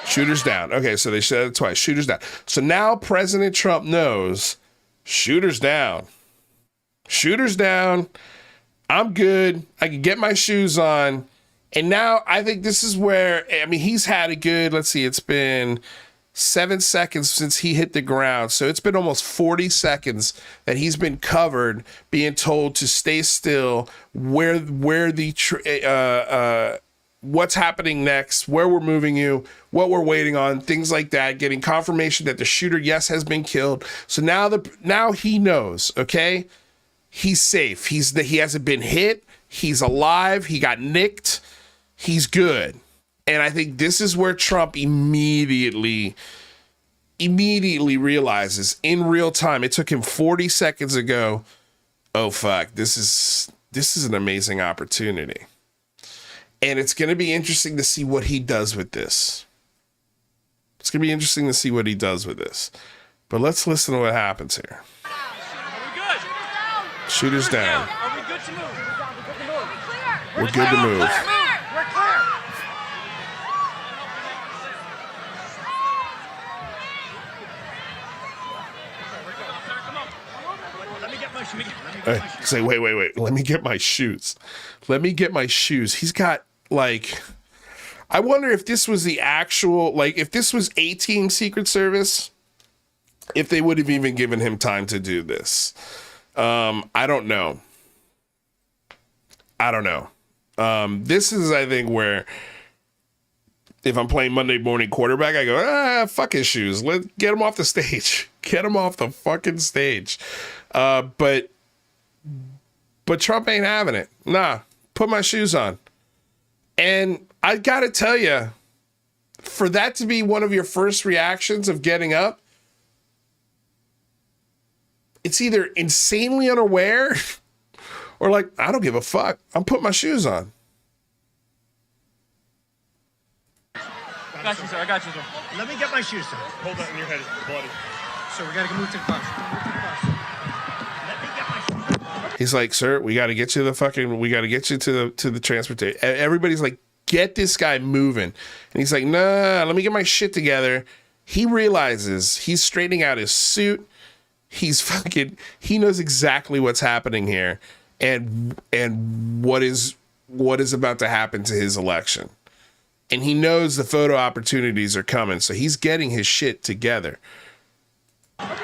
Shooter's down. Okay, so they said it twice. Shooter's down. So now President Trump knows shooter's down. Shooter's down. I'm good. I can get my shoes on. And now I think this is where, I mean, he's had a good, let's see, it's been 7 seconds since he hit the ground. So it's been almost 40 seconds that he's been covered, being told to stay still, where the what's happening next, where we're moving you, what we're waiting on, things like that, getting confirmation that the shooter, yes, has been killed. So now he knows, okay? He's safe. He hasn't been hit. He's alive. He got nicked. He's good. And I think this is where Trump immediately realizes in real time. It took him 40 seconds ago. Oh fuck, this is an amazing opportunity. And it's going to be interesting to see what he does with this. It's going to be interesting to see what he does with this. But let's listen to what happens here. Are we good? Shooter's down. Are we good to move? We're good to move. We're clear. Let me get my shoes. Say, wait. Let me get my shoes. Let me get my shoes. He's got, like, I wonder if this was the actual, like, if this was A-Team Secret Service, if they would have even given him time to do this. I don't know. This is, I think, where if I'm playing Monday morning quarterback, I go, fuck his shoes. Let's get him off the stage. Get him off the fucking stage. But Trump ain't having it. Nah, put my shoes on. And I gotta tell you, for that to be one of your first reactions of getting up, it's either insanely unaware or like, I don't give a fuck. I'm putting my shoes on. I got you, sir. Let me get my shoes, sir. Hold that in your head, it's bloody. So we gotta move to the bus. Let me get my shoes. He's like, sir, we got to get you to the transportation. Everybody's like, get this guy moving. And he's like, nah, let me get my shit together. He realizes he's straightening out his suit. He knows exactly what's happening here and what is about to happen to his election. And he knows the photo opportunities are coming. So he's getting his shit together. Watch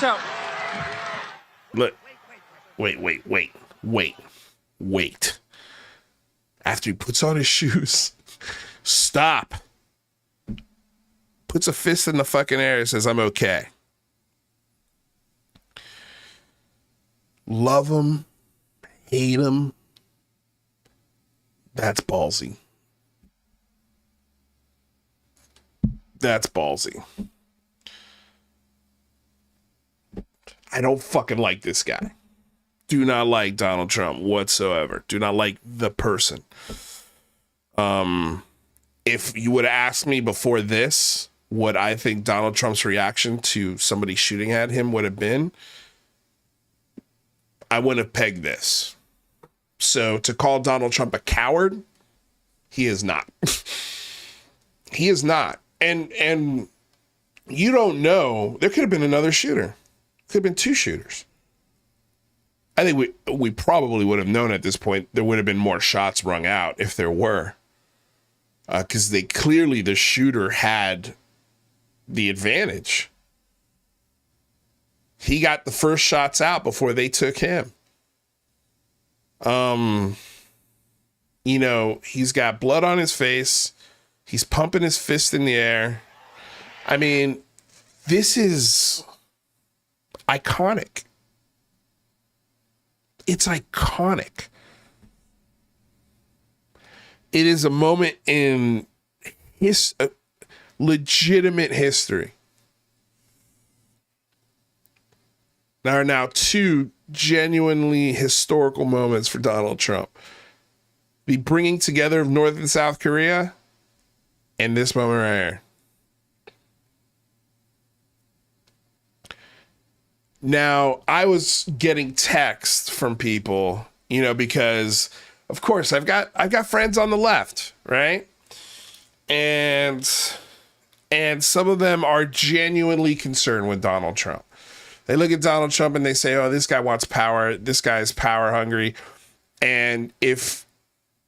out. Look, wait. After he puts on his shoes, stop. Puts a fist in the fucking air and says, I'm okay. Love him, hate him. That's ballsy. That's ballsy. I don't fucking like this guy. Do not like Donald Trump whatsoever. Do not like the person. If you would ask me before this what I think Donald Trump's reaction to somebody shooting at him would have been, I wouldn't have pegged this. So to call Donald Trump a coward, he is not. He is not. And you don't know. There could have been another shooter. Could have been two shooters. I think we probably would have known at this point there would have been more shots rung out if there were. Because the shooter had the advantage. He got the first shots out before they took him. He's got blood on his face. He's pumping his fist in the air. I mean, this is iconic. It's iconic. It is a moment in legitimate history. There are now two genuinely historical moments for Donald Trump. The bringing together of North and South Korea and this moment right here. Now, I was getting texts from people, because of course I've got friends on the left, right? And some of them are genuinely concerned with Donald Trump. They look at Donald Trump and they say, "Oh, this guy wants power. This guy is power hungry." And if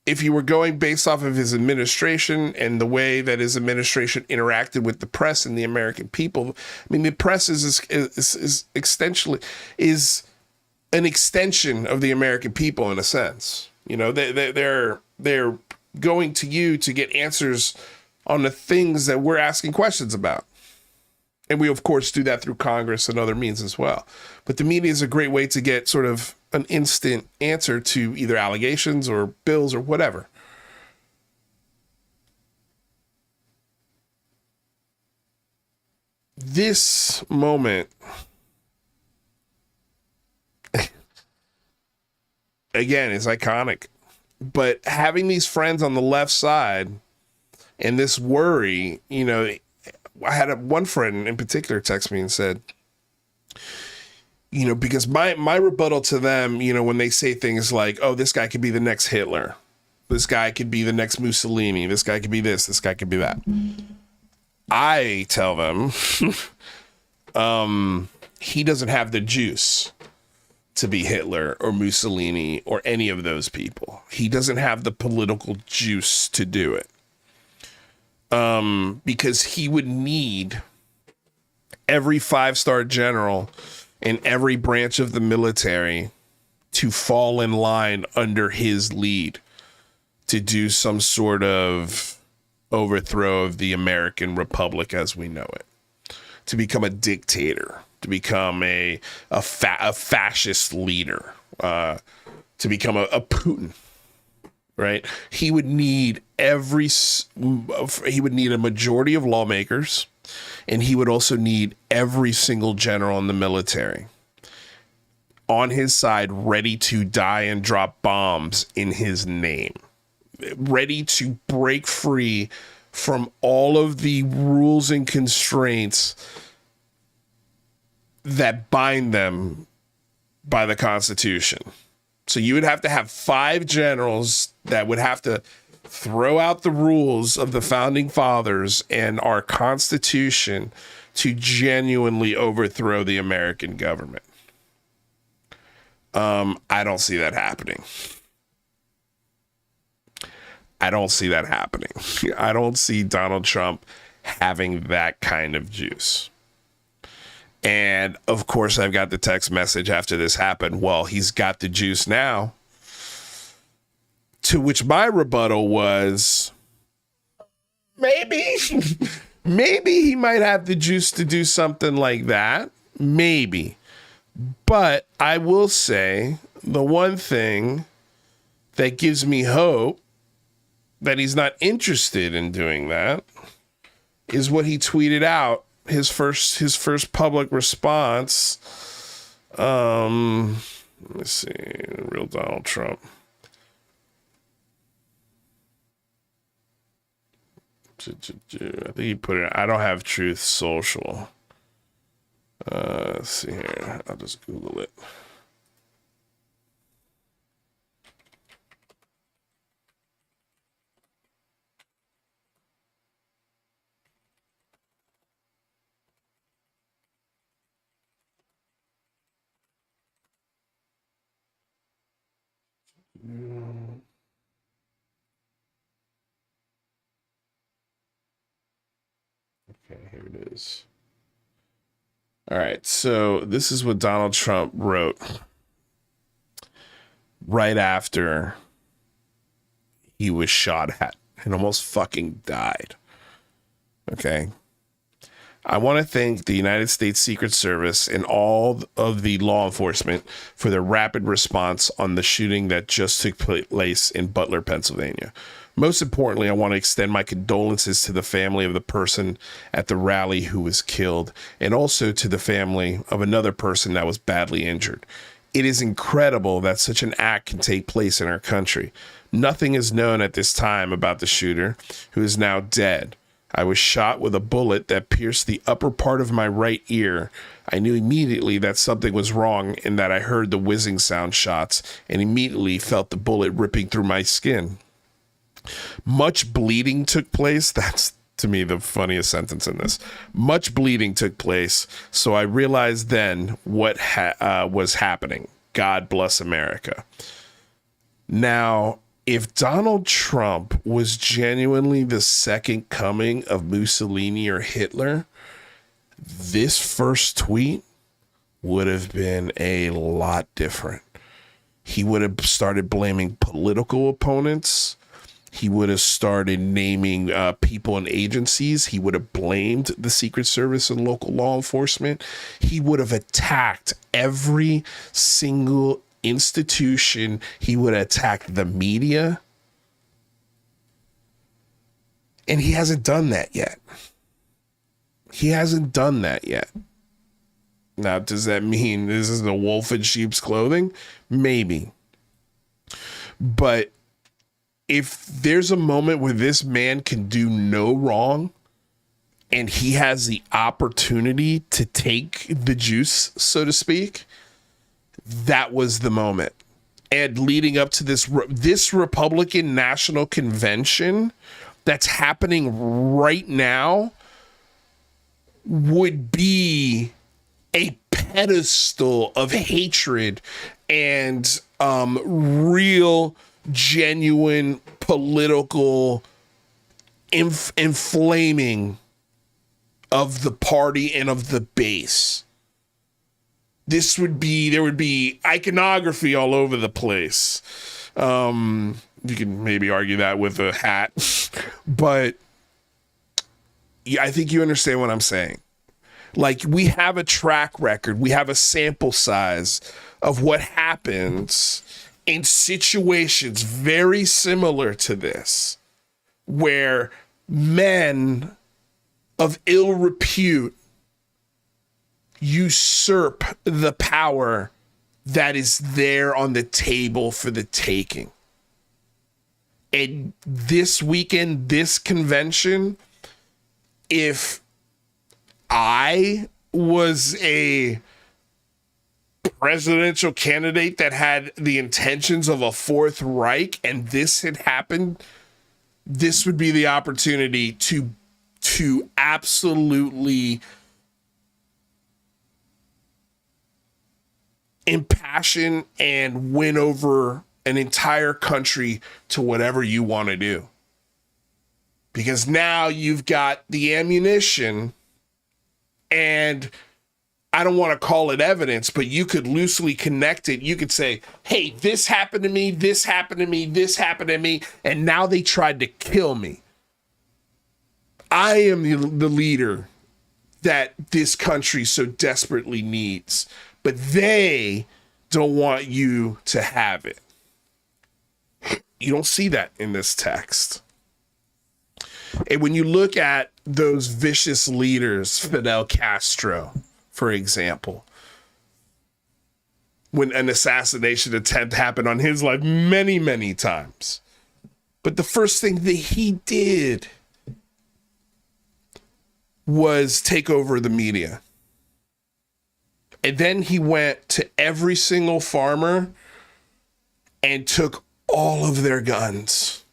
you were going based off of his administration and the way that his administration interacted with the press and the American people, I mean, the press is an extension of the American people in a sense. They're going to you to get answers on the things that we're asking questions about. And we, of course, do that through Congress and other means as well. But the media is a great way to get sort of an instant answer to either allegations or bills or whatever. This moment, again, is iconic. But having these friends on the left side and this worry, I had one friend in particular text me and said, because my rebuttal to them, when they say things like, "Oh, this guy could be the next Hitler. This guy could be the next Mussolini. This guy could be this. This guy could be that." I tell them, he doesn't have the juice to be Hitler or Mussolini or any of those people. He doesn't have the political juice to do it. Because he would need every 5-star general in every branch of the military to fall in line under his lead to do some sort of overthrow of the American Republic as we know it, to become a dictator, to become a fascist leader, to become a Putin. Right? He would need a majority of lawmakers, and he would also need every single general in the military on his side, ready to die and drop bombs in his name, ready to break free from all of the rules and constraints that bind them by the Constitution. So you would have to have 5 generals that would have to throw out the rules of the founding fathers and our Constitution to genuinely overthrow the American government. I don't see that happening. I don't see Donald Trump having that kind of juice. And of course, I've got the text message after this happened. Well, he's got the juice now. To which my rebuttal was, maybe he might have the juice to do something like that. Maybe. But I will say the one thing that gives me hope that he's not interested in doing that is what he tweeted out. His first public response. Let me see. Real Donald Trump. I think he put it. I don't have Truth Social. Let's see here. I'll just Google it. Okay, here it is. All right, so this is what Donald Trump wrote right after he was shot at and almost fucking died. Okay. I want to thank the United States Secret Service and all of the law enforcement for their rapid response on the shooting that just took place in Butler, Pennsylvania. Most importantly, I want to extend my condolences to the family of the person at the rally who was killed, and also to the family of another person that was badly injured. It is incredible that such an act can take place in our country. Nothing is known at this time about the shooter, who is now dead. I was shot with a bullet that pierced the upper part of my right ear. I knew immediately that something was wrong and that I heard the whizzing sound shots and immediately felt the bullet ripping through my skin. Much bleeding took place. That's, to me, the funniest sentence in this. Much bleeding took place, so I realized then what was happening. God bless America. Now, if Donald Trump was genuinely the second coming of Mussolini or Hitler, this first tweet would have been a lot different. He would have started blaming political opponents. He would have started naming people and agencies. He would have blamed the Secret Service and local law enforcement. He would have attacked every single institution. He would attack the media, and he hasn't done that yet. Now, does that mean this is the wolf in sheep's clothing? Maybe. But if there's a moment where this man can do no wrong and he has the opportunity to take the juice, so to speak, that was the moment. And leading up to this Republican National Convention that's happening right now would be a pedestal of hatred and real, genuine political inflaming of the party and of the base. There would be iconography all over the place. You can maybe argue that with a hat, but yeah, I think you understand what I'm saying. Like, we have a track record, we have a sample size of what happens in situations very similar to this, where men of ill repute usurp the power that is there on the table for the taking. And this weekend, this convention, if I was a presidential candidate that had the intentions of a Fourth Reich and this had happened, this would be the opportunity to absolutely impassion and win over an entire country to whatever you want to do. Because now you've got the ammunition, and I don't want to call it evidence, but you could loosely connect it. You could say, hey, this happened to me, this happened to me, this happened to me, and now they tried to kill me. I am the leader that this country so desperately needs, but they don't want you to have it. You don't see that in this text. And when you look at those vicious leaders, Fidel Castro, for example, when an assassination attempt happened on his life many, many times. But the first thing that he did was take over the media. And then he went to every single farmer and took all of their guns.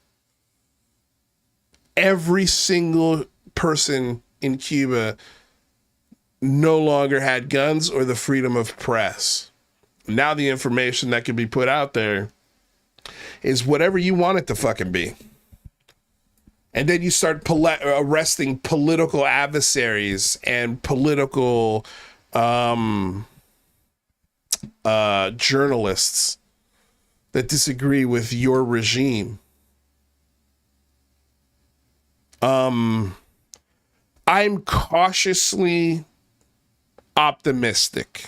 Every single person in Cuba no longer had guns or the freedom of press. Now the information that can be put out there is whatever you want it to fucking be. And then you start arresting political adversaries and political journalists that disagree with your regime. I'm cautiously optimistic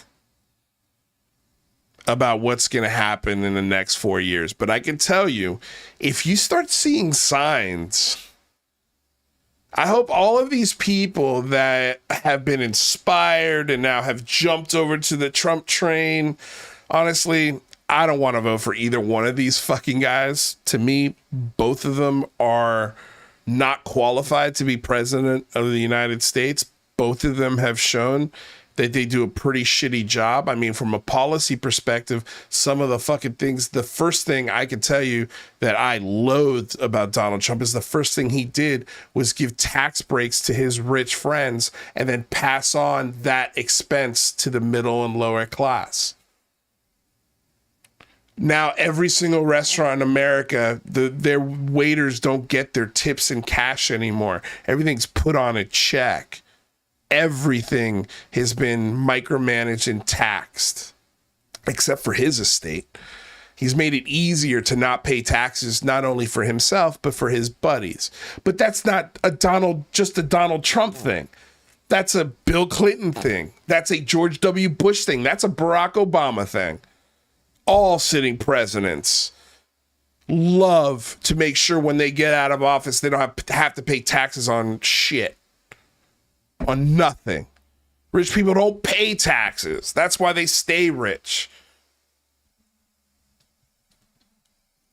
about what's going to happen in the next 4 years. But I can tell you, if you start seeing signs, I hope all of these people that have been inspired and now have jumped over to the Trump train, honestly, I don't want to vote for either one of these fucking guys. To me, both of them are not qualified to be president of the United States. Both of them have shown that they do a pretty shitty job. I mean, from a policy perspective, some of the fucking things, the first thing I can tell you that I loathed about Donald Trump is the first thing he did was give tax breaks to his rich friends and then pass on that expense to the middle and lower class. Now, every single restaurant in America, their waiters don't get their tips in cash anymore. Everything's put on a check. Everything has been micromanaged and taxed, except for his estate. He's made it easier to not pay taxes, not only for himself, but for his buddies. But that's not just a Donald Trump thing. That's a Bill Clinton thing. That's a George W. Bush thing. That's a Barack Obama thing. All sitting presidents love to make sure when they get out of office, they don't have to pay taxes on shit. On nothing. Rich people don't pay taxes. That's why they stay rich.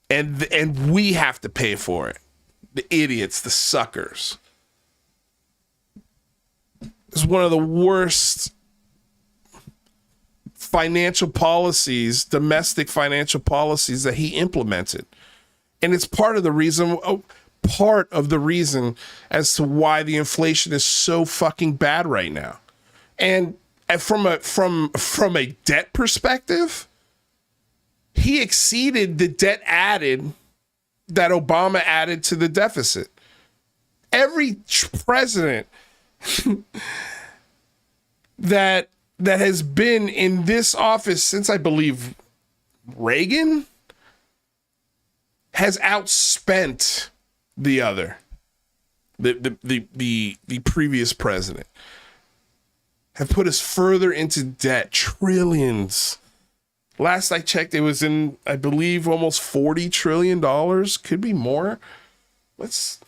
And we have to pay for it. The idiots, the suckers. It's one of the worst financial policies, domestic financial policies that he implemented. And it's part of the reason as to why the inflation is so fucking bad right now. And from a debt perspective, he exceeded the debt added that Obama added to the deficit. Every president that has been in this office since, I believe, Reagan has outspent the other, the previous president, have put us further into debt, trillions. Last I checked, it was in, I believe, almost $40 trillion. Could be more. Let's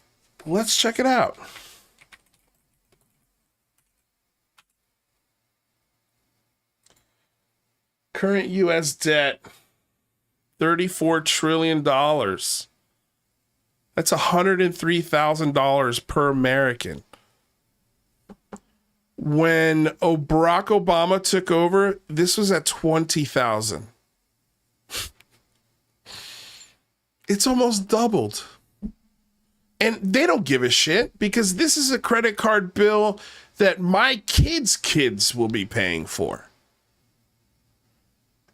check it out. Current U.S. debt, $34 trillion. That's $103,000 per American. When Barack Obama took over, this was at $20,000. It's almost doubled. And they don't give a shit because this is a credit card bill that my kids will be paying for.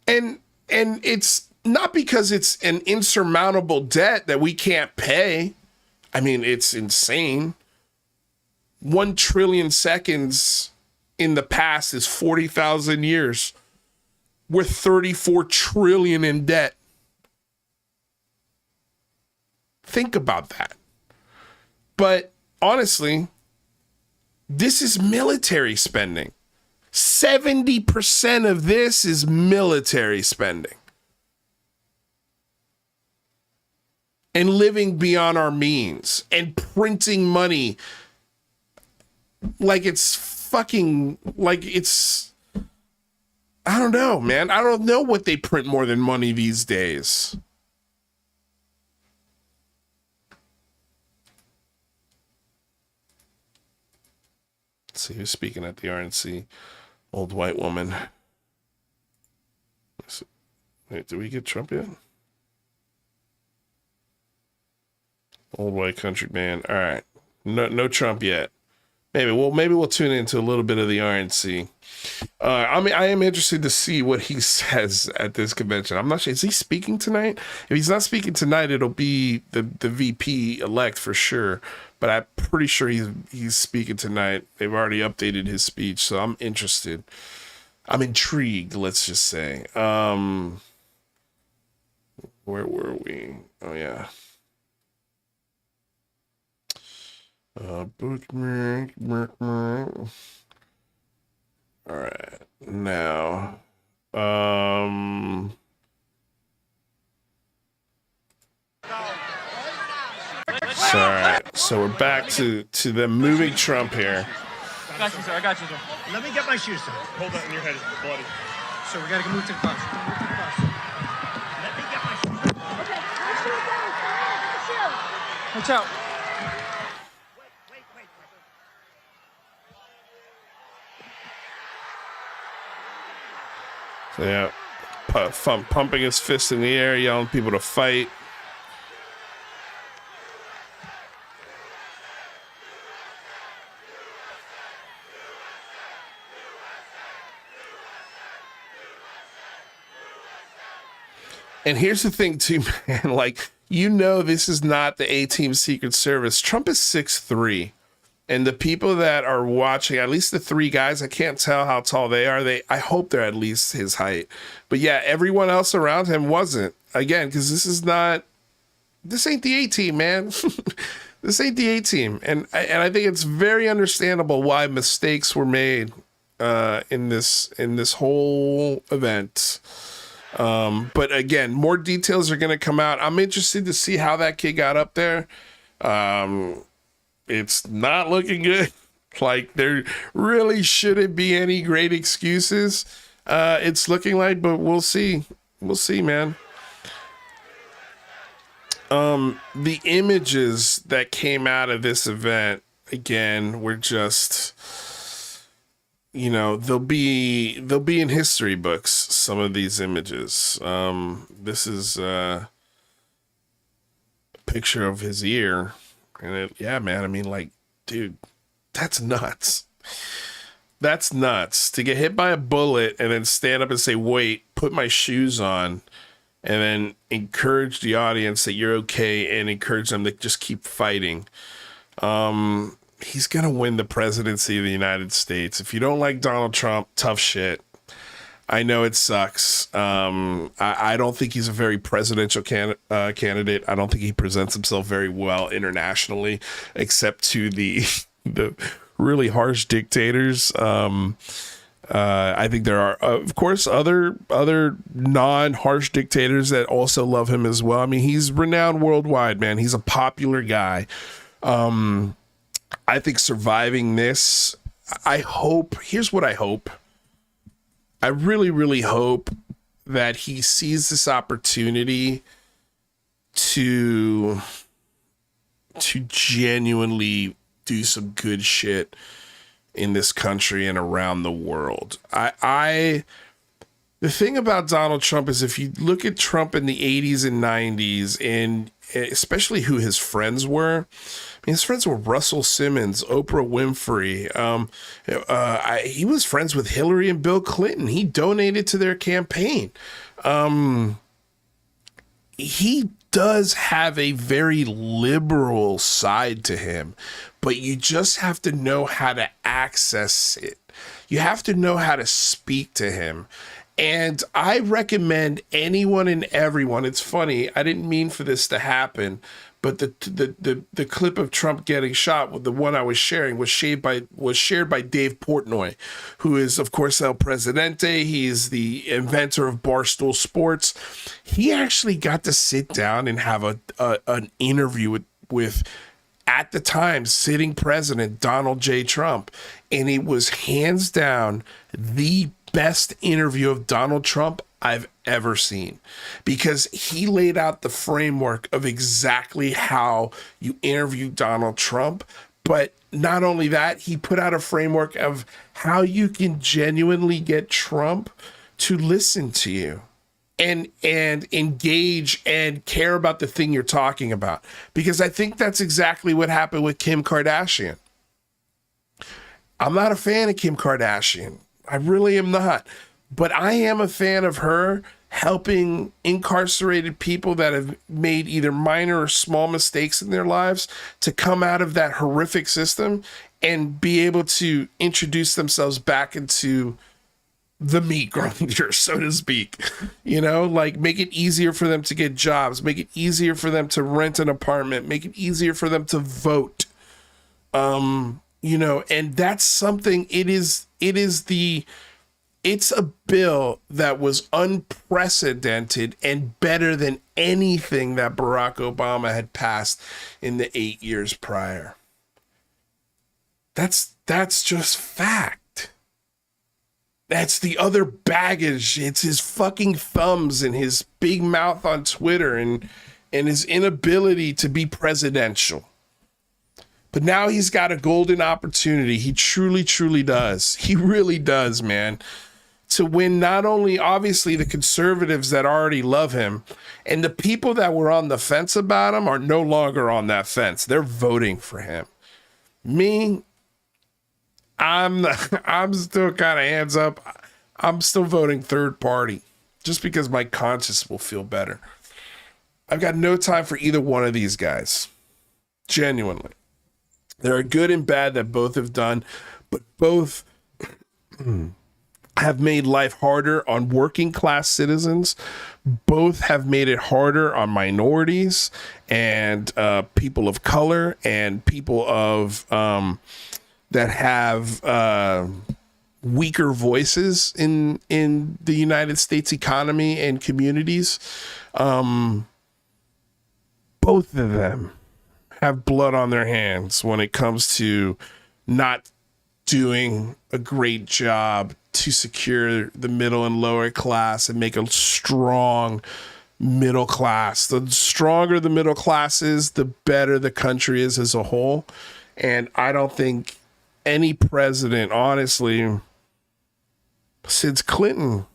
And it's not because it's an insurmountable debt that we can't pay. I mean, it's insane. 1 trillion seconds in the past is 40,000 years. We're 34 trillion in debt. Think about that. But honestly, this is military spending. 70% of this is military spending. and living beyond our means and printing money like it's fucking, like it's, I don't know, man. I don't know what they print more than money these days. Let's see who's speaking at the RNC. Old white woman. Wait, did we get Trump yet? Old white country man. All right. No Trump yet. Maybe we'll tune into a little bit of the RNC. I mean, I am interested to see what he says at this convention. I'm not sure. Is he speaking tonight? If he's not speaking tonight, it'll be the VP elect for sure. But I'm pretty sure he's speaking tonight. They've already updated his speech, so I'm interested. I'm intrigued, let's just say. Where were we? Oh, yeah. All right, now, all right, so we're back to the moving Trump here. I got you, sir. I got you, sir. Let me get my shoes, sir. Hold that in your head. It's bloody. So we gotta move to the bus. Move to the bus. Let me get my shoes. Okay, my shoes down, sir. My shoes. Watch out. Wait. So yeah, pumping his fist in the air, yelling at people to fight. And here's the thing too, man, like, you know, this is not the A-Team Secret Service. Trump is 6'3". And the people that are watching, at least the three guys, I can't tell how tall they are. I hope they're at least his height. But yeah, everyone else around him wasn't. Again, because this ain't the A-Team, man. This ain't the A-Team. And I think it's very understandable why mistakes were made in this whole event. But again, more details are going to come out. I'm interested to see how that kid got up there. It's not looking good. Like, there really shouldn't be any great excuses. It's looking like, but we'll see. We'll see, man. The images that came out of this event, again, were just, you know, they'll be in history books, some of these images. This is a picture of his ear. And yeah, man, I mean, like, dude, that's nuts. That's nuts. To get hit by a bullet and then stand up and say, wait, put my shoes on, and then encourage the audience that you're okay and encourage them to just keep fighting. He's going to win the presidency of the United States. If you don't like Donald Trump, tough shit. I know it sucks. I don't think he's a very presidential candidate. I don't think he presents himself very well internationally, except to the really harsh dictators. I think there are, of course, other non-harsh dictators that also love him as well. I mean, he's renowned worldwide, man. He's a popular guy. I think surviving this, here's what I hope. I really, really hope that he sees this opportunity to genuinely do some good shit in this country and around the world. The thing about Donald Trump is, if you look at Trump in the 80s and 90s, and especially who his friends were, I mean, his friends were Russell Simmons, Oprah Winfrey. He was friends with Hillary and Bill Clinton. He donated to their campaign. He does have a very liberal side to him, but you just have to know how to access it. You have to know how to speak to him. And I recommend anyone and everyone. It's funny, I didn't mean for this to happen, but the clip of Trump getting shot, with the one I was sharing, was shared by Dave Portnoy, who is of course El Presidente. He's the inventor of Barstool Sports. He actually got to sit down and have an interview with at the time sitting president Donald J. Trump, and it was hands down the best interview of Donald Trump I've ever seen, because he laid out the framework of exactly how you interview Donald Trump. But not only that, he put out a framework of how you can genuinely get Trump to listen to you and engage and care about the thing you're talking about. Because I think that's exactly what happened with Kim Kardashian. I'm not a fan of Kim Kardashian. I really am not. But I am a fan of her helping incarcerated people that have made either minor or small mistakes in their lives to come out of that horrific system and be able to introduce themselves back into the meat grinder, so to speak. You know, like make it easier for them to get jobs, make it easier for them to rent an apartment, make it easier for them to vote. You know, and that's something, it's a bill that was unprecedented and better than anything that Barack Obama had passed in the 8 years prior. That's just fact. That's the other baggage. It's his fucking thumbs and his big mouth on Twitter and his inability to be presidential. But now he's got a golden opportunity. He truly, truly does. He really does, man. To win not only, obviously, the conservatives that already love him, and the people that were on the fence about him are no longer on that fence. They're voting for him. Me, I'm still kind of hands up. I'm still voting third party just because my conscience will feel better. I've got no time for either one of these guys. Genuinely. There are good and bad that both have done, but both have made life harder on working class citizens. Both have made it harder on minorities and people of color and people of that have weaker voices in the United States economy and communities. Both of them have blood on their hands when it comes to not doing a great job to secure the middle and lower class and make a strong middle class. The stronger the middle class is, the better the country is as a whole. And I don't think any president, honestly, since Clinton,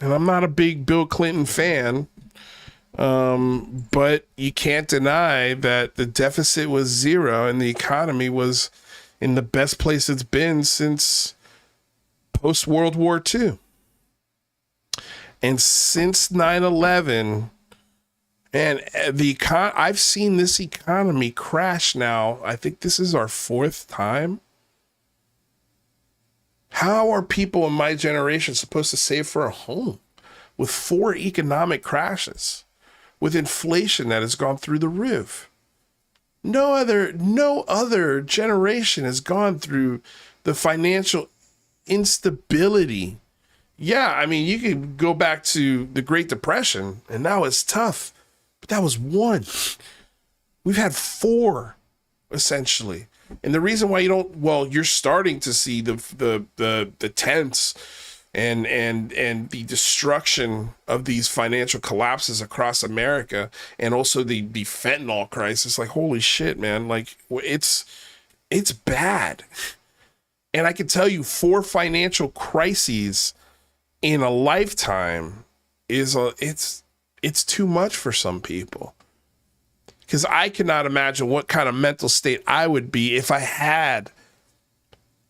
and I'm not a big Bill Clinton fan, but you can't deny that the deficit was zero and the economy was in the best place it's been since post-World War II. And since 9/11, and I've seen this economy crash now. I think this is our fourth time. How are people in my generation supposed to save for a home with 4 economic crashes, with inflation that has gone through the roof? No other generation has gone through the financial instability. Yeah, I mean, you can go back to the Great Depression, and that was tough, but that was one. We've had 4, essentially. And the reason why you're starting to see the tents and the destruction of these financial collapses across America, and also the fentanyl crisis. Like, holy shit, man! Like, it's bad. And I can tell you, 4 financial crises in a lifetime it's too much for some people. Because I cannot imagine what kind of mental state I would be if I had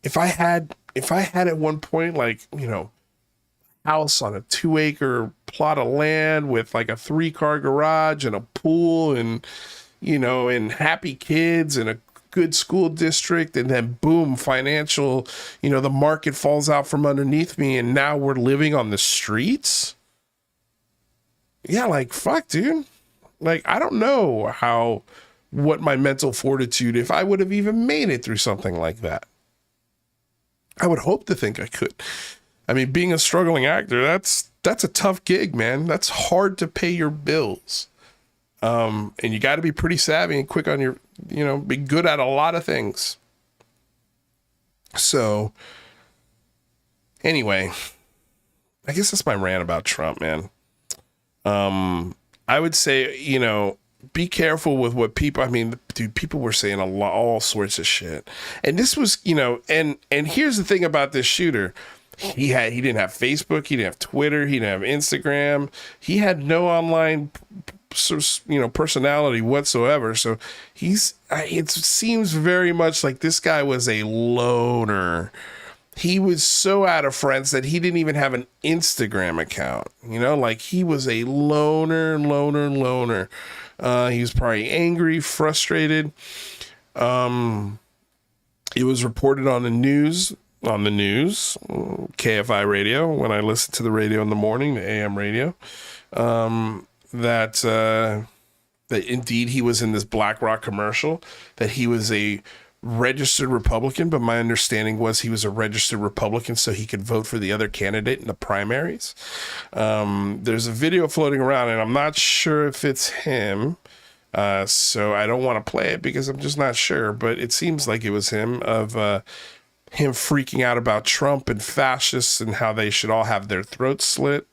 at one point, like, you know, house on a 2-acre plot of land with like a 3-car garage and a pool and, you know, and happy kids and a good school district, and then boom, financial, you know, the market falls out from underneath me and now we're living on the streets. Yeah, like, fuck, dude. Like, I don't know what my mental fortitude, if I would have even made it through something like that. I would hope to think I could. I mean, being a struggling actor, that's a tough gig, man. That's hard to pay your bills. And you got to be pretty savvy and quick on your, be good at a lot of things. So anyway, I guess that's my rant about Trump, man. I would say, be careful with what people, I mean, dude, people were saying all sorts of shit. And this was, and here's the thing about this shooter. He didn't have Facebook. He didn't have Twitter. He didn't have Instagram. He had no online, personality whatsoever. So it seems very much like this guy was a loner. He was so out of friends that he didn't even have an Instagram account, like he was a loner. He was probably angry, frustrated. It was reported on the news, KFI radio, when I listened to the radio in the morning, the AM radio, that indeed he was in this BlackRock commercial, that he was a registered Republican, but my understanding was he was a registered Republican so he could vote for the other candidate in the primaries. There's a video floating around, and I'm not sure if it's him. So I don't want to play it because I'm just not sure, but it seems like it was him, of him freaking out about Trump and fascists and how they should all have their throats slit.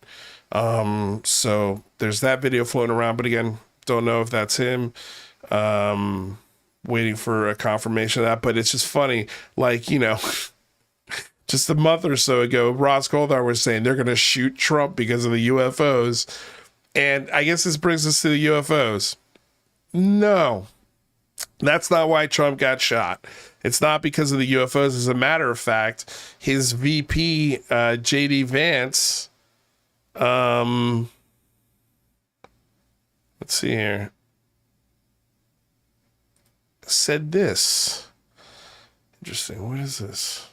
So there's that video floating around, but again, don't know if that's him. Waiting for a confirmation of that, but it's just funny, like, just a month or so ago, Ross Goldar was saying they're going to shoot Trump because of the UFOs. And I guess this brings us to the UFOs. No, that's not why Trump got shot. It's not because of the UFOs. As a matter of fact, his VP, JD Vance, let's see here, said this. Interesting. What is this?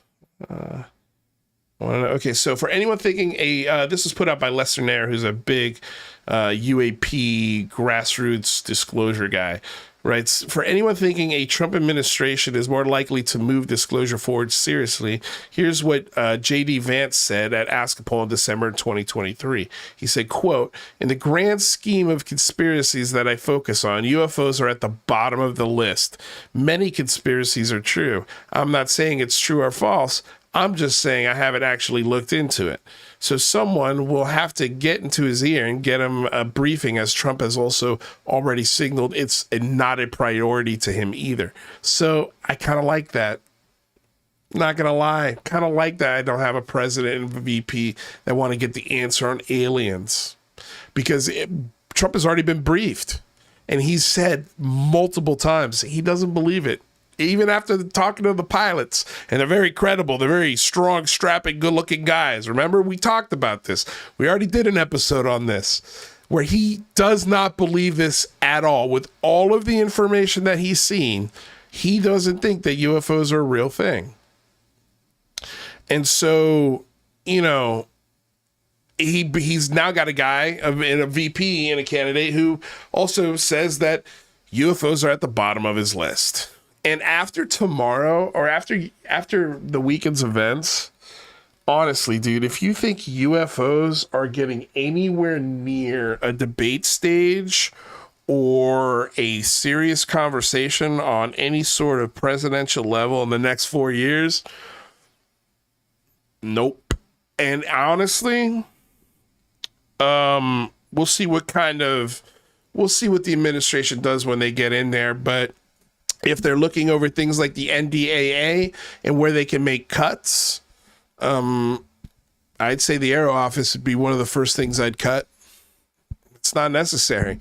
Okay, so for anyone thinking this was put out by Lester Nair, who's a big UAP grassroots disclosure guy, right? For anyone thinking a Trump administration is more likely to move disclosure forward seriously, here's what J.D. Vance said at Ask a Poll in December 2023. He said, quote, "In the grand scheme of conspiracies that I focus on, UFOs are at the bottom of the list. Many conspiracies are true. I'm not saying it's true or false. I'm just saying I haven't actually looked into it." So someone will have to get into his ear and get him a briefing, as Trump has also already signaled it's not a priority to him either. So I kind of like that. Not going to lie. Kind of like that I don't have a president and a VP that want to get the answer on aliens. Because Trump has already been briefed. And he's said multiple times he doesn't believe it. Even after talking to the pilots, and they're very credible, they're very strong, strapping, good-looking guys. Remember, we talked about this. We already did an episode on this, where he does not believe this at all. With all of the information that he's seen, he doesn't think that UFOs are a real thing. And so, he's now got a guy, and a VP and a candidate who also says that UFOs are at the bottom of his list. And after tomorrow, or after the weekend's events, honestly, dude, if you think UFOs are getting anywhere near a debate stage or a serious conversation on any sort of presidential level in the next 4 years, nope. And honestly, we'll see what the administration does when they get in there, but if they're looking over things like the NDAA and where they can make cuts, I'd say the Aero Office would be one of the first things I'd cut. It's not necessary.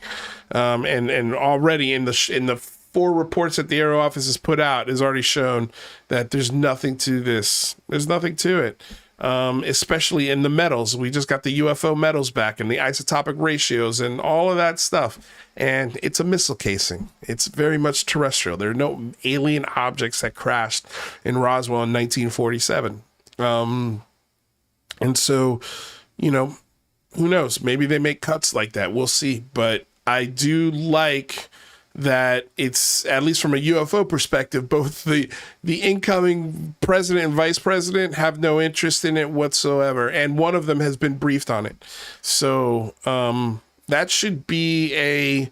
And already in the 4 reports that the Aero Office has put out has already shown that there's nothing to this. There's nothing to it. Especially in the metals. We just got the UFO metals back and the isotopic ratios and all of that stuff. And it's a missile casing. It's very much terrestrial. There are no alien objects that crashed in Roswell in 1947. And so, who knows? Maybe they make cuts like that. We'll see. But I do like that it's, at least from a UFO perspective, both the incoming president and vice president have no interest in it whatsoever, and one of them has been briefed on it. So that should be a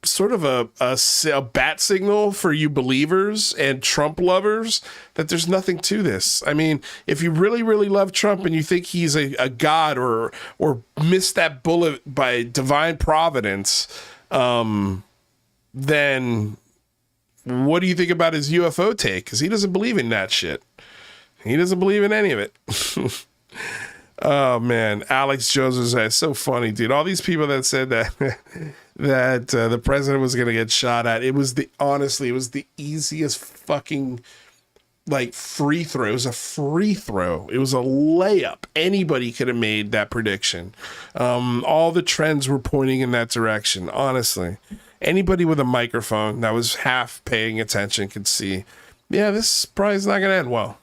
sort of a bat signal for you believers and Trump lovers that there's nothing to this. I mean, if you really, really love Trump and you think he's a god or missed that bullet by divine providence, then what do you think about his UFO take? Because he doesn't believe in that shit. He doesn't believe in any of it. Oh man, Alex Jones was so funny, dude. All these people that said that that the president was gonna get shot at. It was the easiest fucking like free throw. It was a free throw. It was a layup. Anybody could have made that prediction. All the trends were pointing in that direction. Honestly, anybody with a microphone that was half paying attention could see. Yeah, this probably is not gonna end well.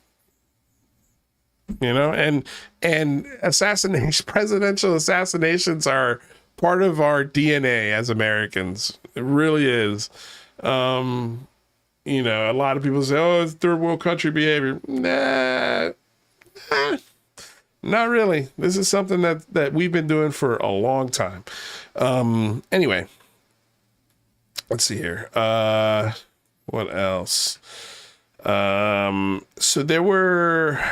You know, and presidential assassinations are part of our DNA as Americans. It really is. You know, a lot of people say, "Oh, it's third world country behavior." Nah, not really. This is something that we've been doing for a long time. Anyway, let's see here. What else? So there were.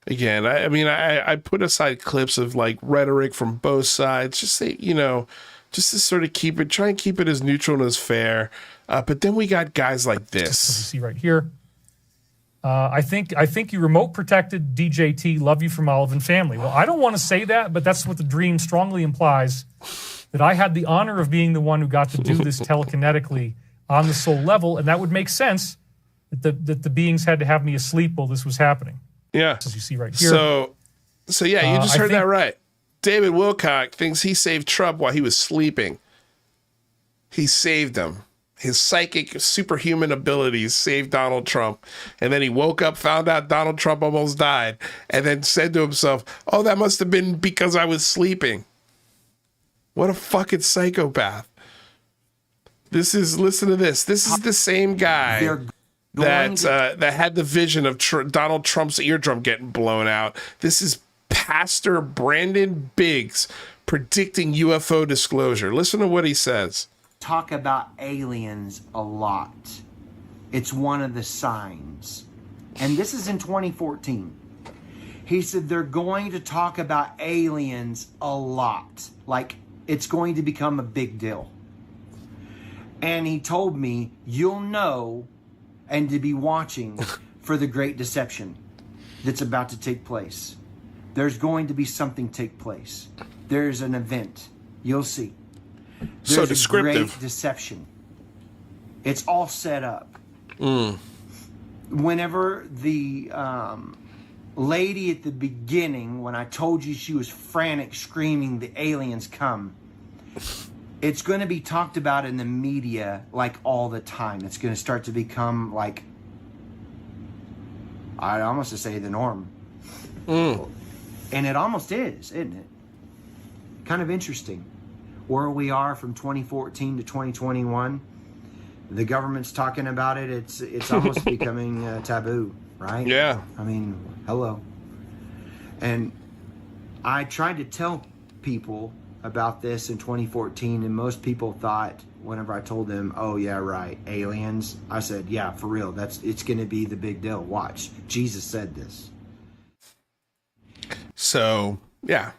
Again, I mean, I put aside clips of like rhetoric from both sides, just say, you know, just to sort of try and keep it as neutral and as fair. But then we got guys like this. You see right here. I think you remote protected DJT, love you from Olive and family. Well, I don't want to say that, but that's what the dream strongly implies, that I had the honor of being the one who got to do this telekinetically on the soul level, and that would make sense that the beings had to have me asleep while this was happening. Yeah. As you see right here. So yeah, you just heard that right. David Wilcock thinks he saved Trump while he was sleeping. He saved him. His psychic superhuman abilities saved Donald Trump. And then he woke up, found out Donald Trump almost died, and then said to himself, "Oh, that must have been because I was sleeping." What a fucking psychopath. Listen to this. This is the same guy that had the vision of Donald Trump's eardrum getting blown out. This is Pastor Brandon Biggs predicting UFO disclosure. Listen to what he says. Talk about aliens a lot. It's one of the signs. And this is in 2014. He said they're going to talk about aliens a lot. Like it's going to become a big deal. And he told me, you'll know and to be watching for the great deception that's about to take place. There's going to be something take place. There's an event. You'll see. There's so descriptive. A great deception. It's all set up. Whenever the lady at the beginning, when I told you she was frantic, screaming, "The aliens come," it's going to be talked about in the media like all the time. It's going to start to become like, I'd almost say the norm. And it almost is, isn't it? Kind of interesting. Where we are from 2014 to 2021, the government's talking about it. It's almost becoming taboo, right? Yeah. I mean, hello. And I tried to tell people about this in 2014, and most people thought, whenever I told them, "Oh yeah, right, aliens," I said, "Yeah, for real, it's going to be the big deal. Watch, Jesus said this." So yeah,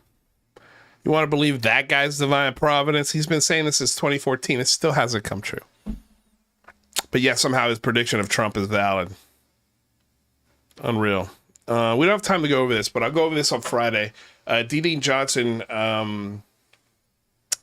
you want to believe that guy's divine providence? He's been saying this since 2014. It still hasn't come true. But yeah, somehow his prediction of Trump is valid. Unreal. We don't have time to go over this, but I'll go over this on Friday. D. Dean Johnson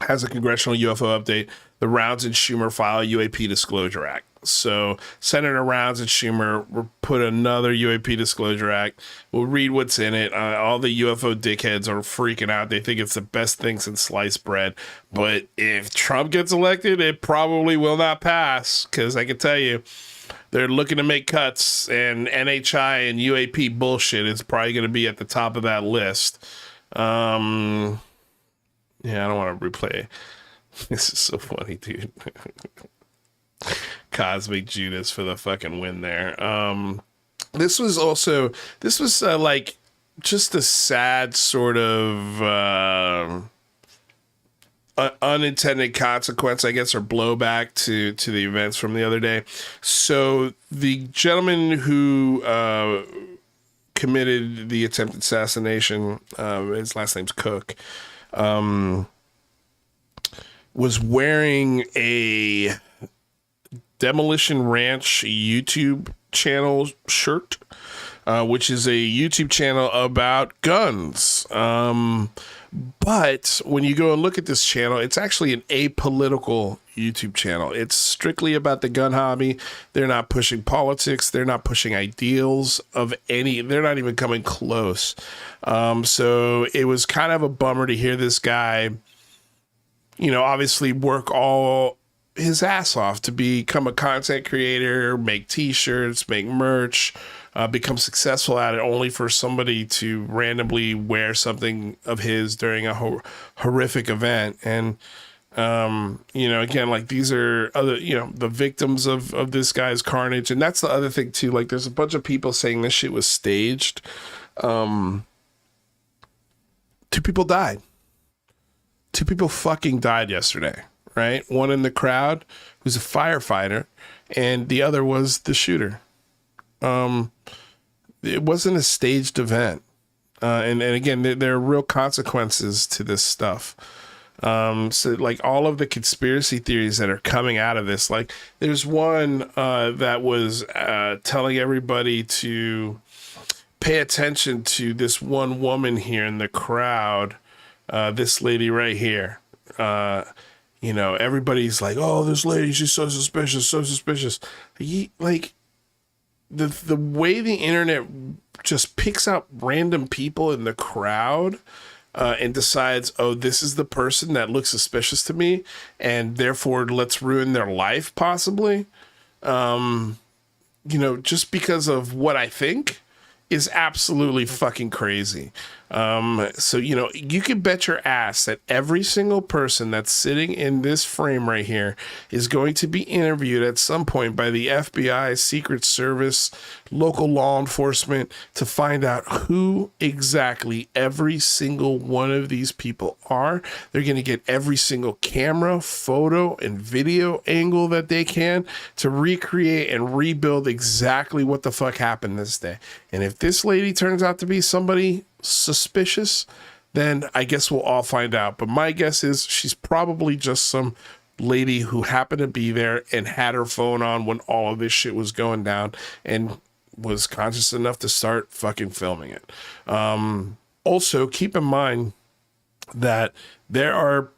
has a congressional UFO update. The Rounds and Schumer file a UAP Disclosure Act. So Senator Rounds and Schumer will put another UAP Disclosure Act. We'll read what's in it. All the UFO dickheads are freaking out. They think it's the best thing since sliced bread. But if Trump gets elected, it probably will not pass, because I can tell you, they're looking to make cuts, and NHI and UAP bullshit is probably going to be at the top of that list. Yeah, I don't want to replay. This is so funny, dude. Cosmic Judas for the fucking win there. This was like just a sad sort of unintended consequence, I guess, or blowback to the events from the other day. So the gentleman who committed the attempted assassination, his last name's Cook, was wearing a Demolition Ranch YouTube channel shirt, which is a YouTube channel about guns. But when you go and look at this channel, it's actually an apolitical YouTube channel. It's strictly about the gun hobby. They're not pushing politics. They're not pushing ideals of any. They're not even coming close. So it was kind of a bummer to hear this guy, obviously work all his ass off to become a content creator, make t-shirts, make merch, become successful at it, only for somebody to randomly wear something of his during a horrific event. And, again, like, these are other, the victims of this guy's carnage. And that's the other thing too. Like, there's a bunch of people saying this shit was staged. 2 people died. 2 people fucking died yesterday, right? One in the crowd who's a firefighter, and the other was the shooter. It wasn't a staged event. And again, there are real consequences to this stuff. So like all of the conspiracy theories that are coming out of this, like there's one that was telling everybody to pay attention to this one woman here in the crowd, this lady right here. Everybody's like, oh, this lady, she's so suspicious, so suspicious. Like, the way the internet just picks out random people in the crowd and decides, oh, this is the person that looks suspicious to me, and therefore let's ruin their life possibly, just because of what I think, is absolutely fucking crazy. So, you can bet your ass that every single person that's sitting in this frame right here is going to be interviewed at some point by the FBI, Secret Service, local law enforcement to find out who exactly every single one of these people are. They're going to get every single camera, photo, and video angle that they can to recreate and rebuild exactly what the fuck happened this day. And if this lady turns out to be somebody suspicious, then I guess we'll all find out. But my guess is she's probably just some lady who happened to be there and had her phone on when all of this shit was going down and was conscious enough to start fucking filming it. Also, keep in mind that there are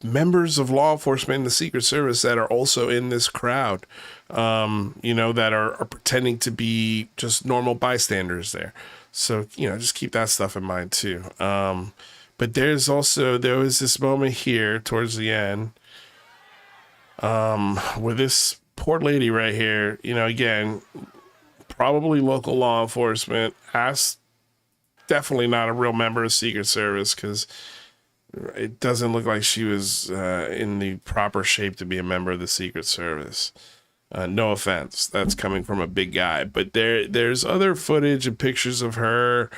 members of law enforcement and the Secret Service that are also in this crowd, that are pretending to be just normal bystanders there. So, just keep that stuff in mind too. But there was this moment here towards the end, where this poor lady right here, again, probably local law enforcement, definitely not a real member of Secret Service, because it doesn't look like she was in the proper shape to be a member of the Secret Service. No offense, that's coming from a big guy, but there's other footage and pictures of her,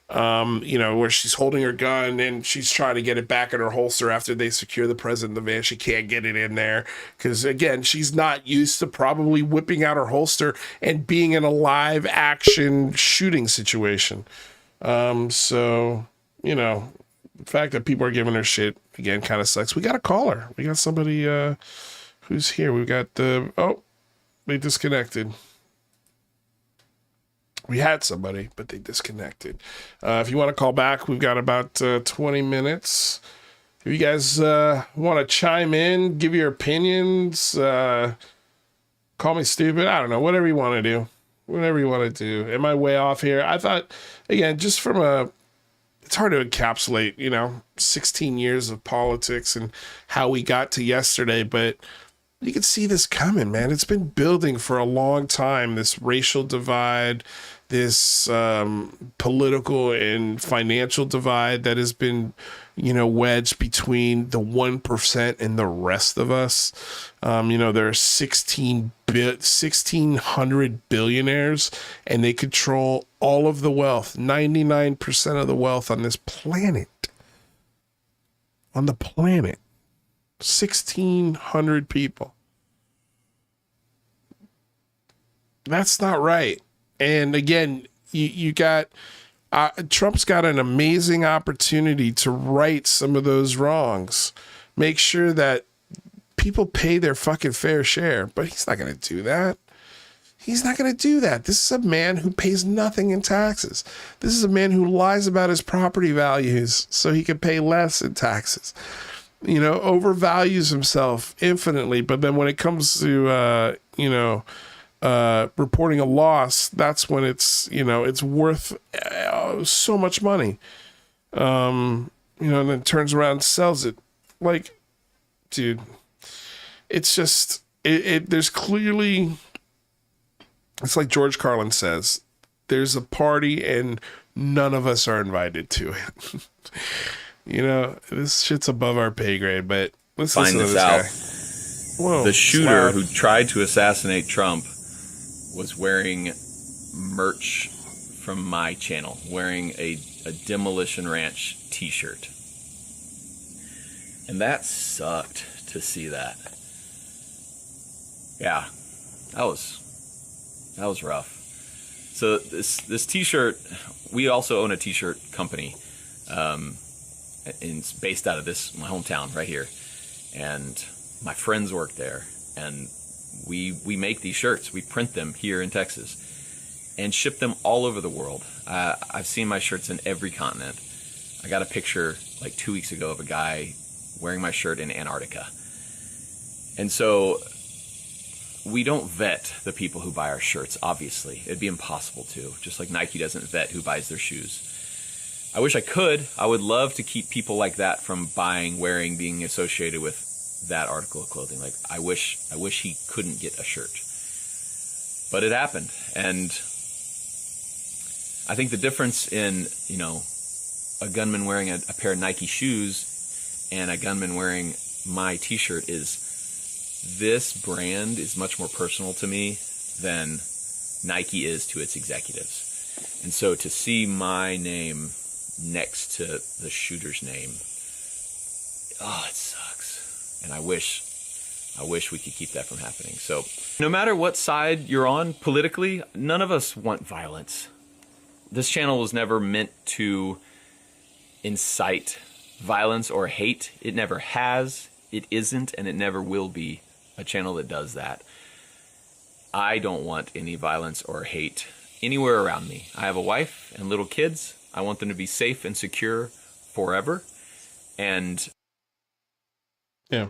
where she's holding her gun and she's trying to get it back in her holster after they secure the president of the van. She can't get it in there because, again, she's not used to probably whipping out her holster and being in a live action shooting situation. So, the fact that people are giving her shit, again, kind of sucks. We got a caller. We got somebody who's here. We got they disconnected. We had somebody, but they disconnected. If you want to call back, we've got about 20 minutes. If you guys want to chime in, give your opinions, call me stupid, I don't know, whatever you want to do. Whatever you want to do. Am I way off here? I thought, again, just from it's hard to encapsulate, 16 years of politics and how we got to yesterday, but you can see this coming, man. It's been building for a long time, this racial divide, this political and financial divide that has been, wedged between the 1% and the rest of us. There are 1,600 billionaires, and they control all of the wealth, 99% of the wealth on this planet. On the planet. 1,600 people. That's not right. And again, you got Trump's got an amazing opportunity to right some of those wrongs. Make sure that people pay their fucking fair share. But he's not going to do that. He's not going to do that. This is a man who pays nothing in taxes. This is a man who lies about his property values so he can pay less in taxes. Overvalues himself infinitely. But then when it comes to, reporting a loss, that's when it's worth so much money. And then turns around and sells it. Like, dude, it's just, there's clearly, it's like George Carlin says, there's a party and none of us are invited to it. This shit's above our pay grade, but let's listen to this guy. Whoa, the shooter who tried to assassinate Trump was wearing merch from my channel, wearing a Demolition Ranch t-shirt. And that sucked to see that. Yeah, that was rough. So this t-shirt, we also own a t-shirt company. And it's based out of my hometown right here. And my friends work there, and we make these shirts. We print them here in Texas and ship them all over the world. I've seen my shirts in every continent. I got a picture like 2 weeks ago of a guy wearing my shirt in Antarctica. And so we don't vet the people who buy our shirts, obviously. It'd be impossible to, just like Nike doesn't vet who buys their shoes. I wish I could. I would love to keep people like that from buying, wearing, being associated with that article of clothing. Like, I wish he couldn't get a shirt. But it happened. And I think the difference in, a gunman wearing a pair of Nike shoes and a gunman wearing my t-shirt is this brand is much more personal to me than Nike is to its executives. And so to see my name next to the shooter's name, it sucks. And I wish we could keep that from happening. So no matter what side you're on politically, none of us want violence. This channel was never meant to incite violence or hate. It never has, it isn't, and it never will be a channel that does that. I don't want any violence or hate anywhere around me. I have a wife and little kids. I want them to be safe and secure forever. And yeah.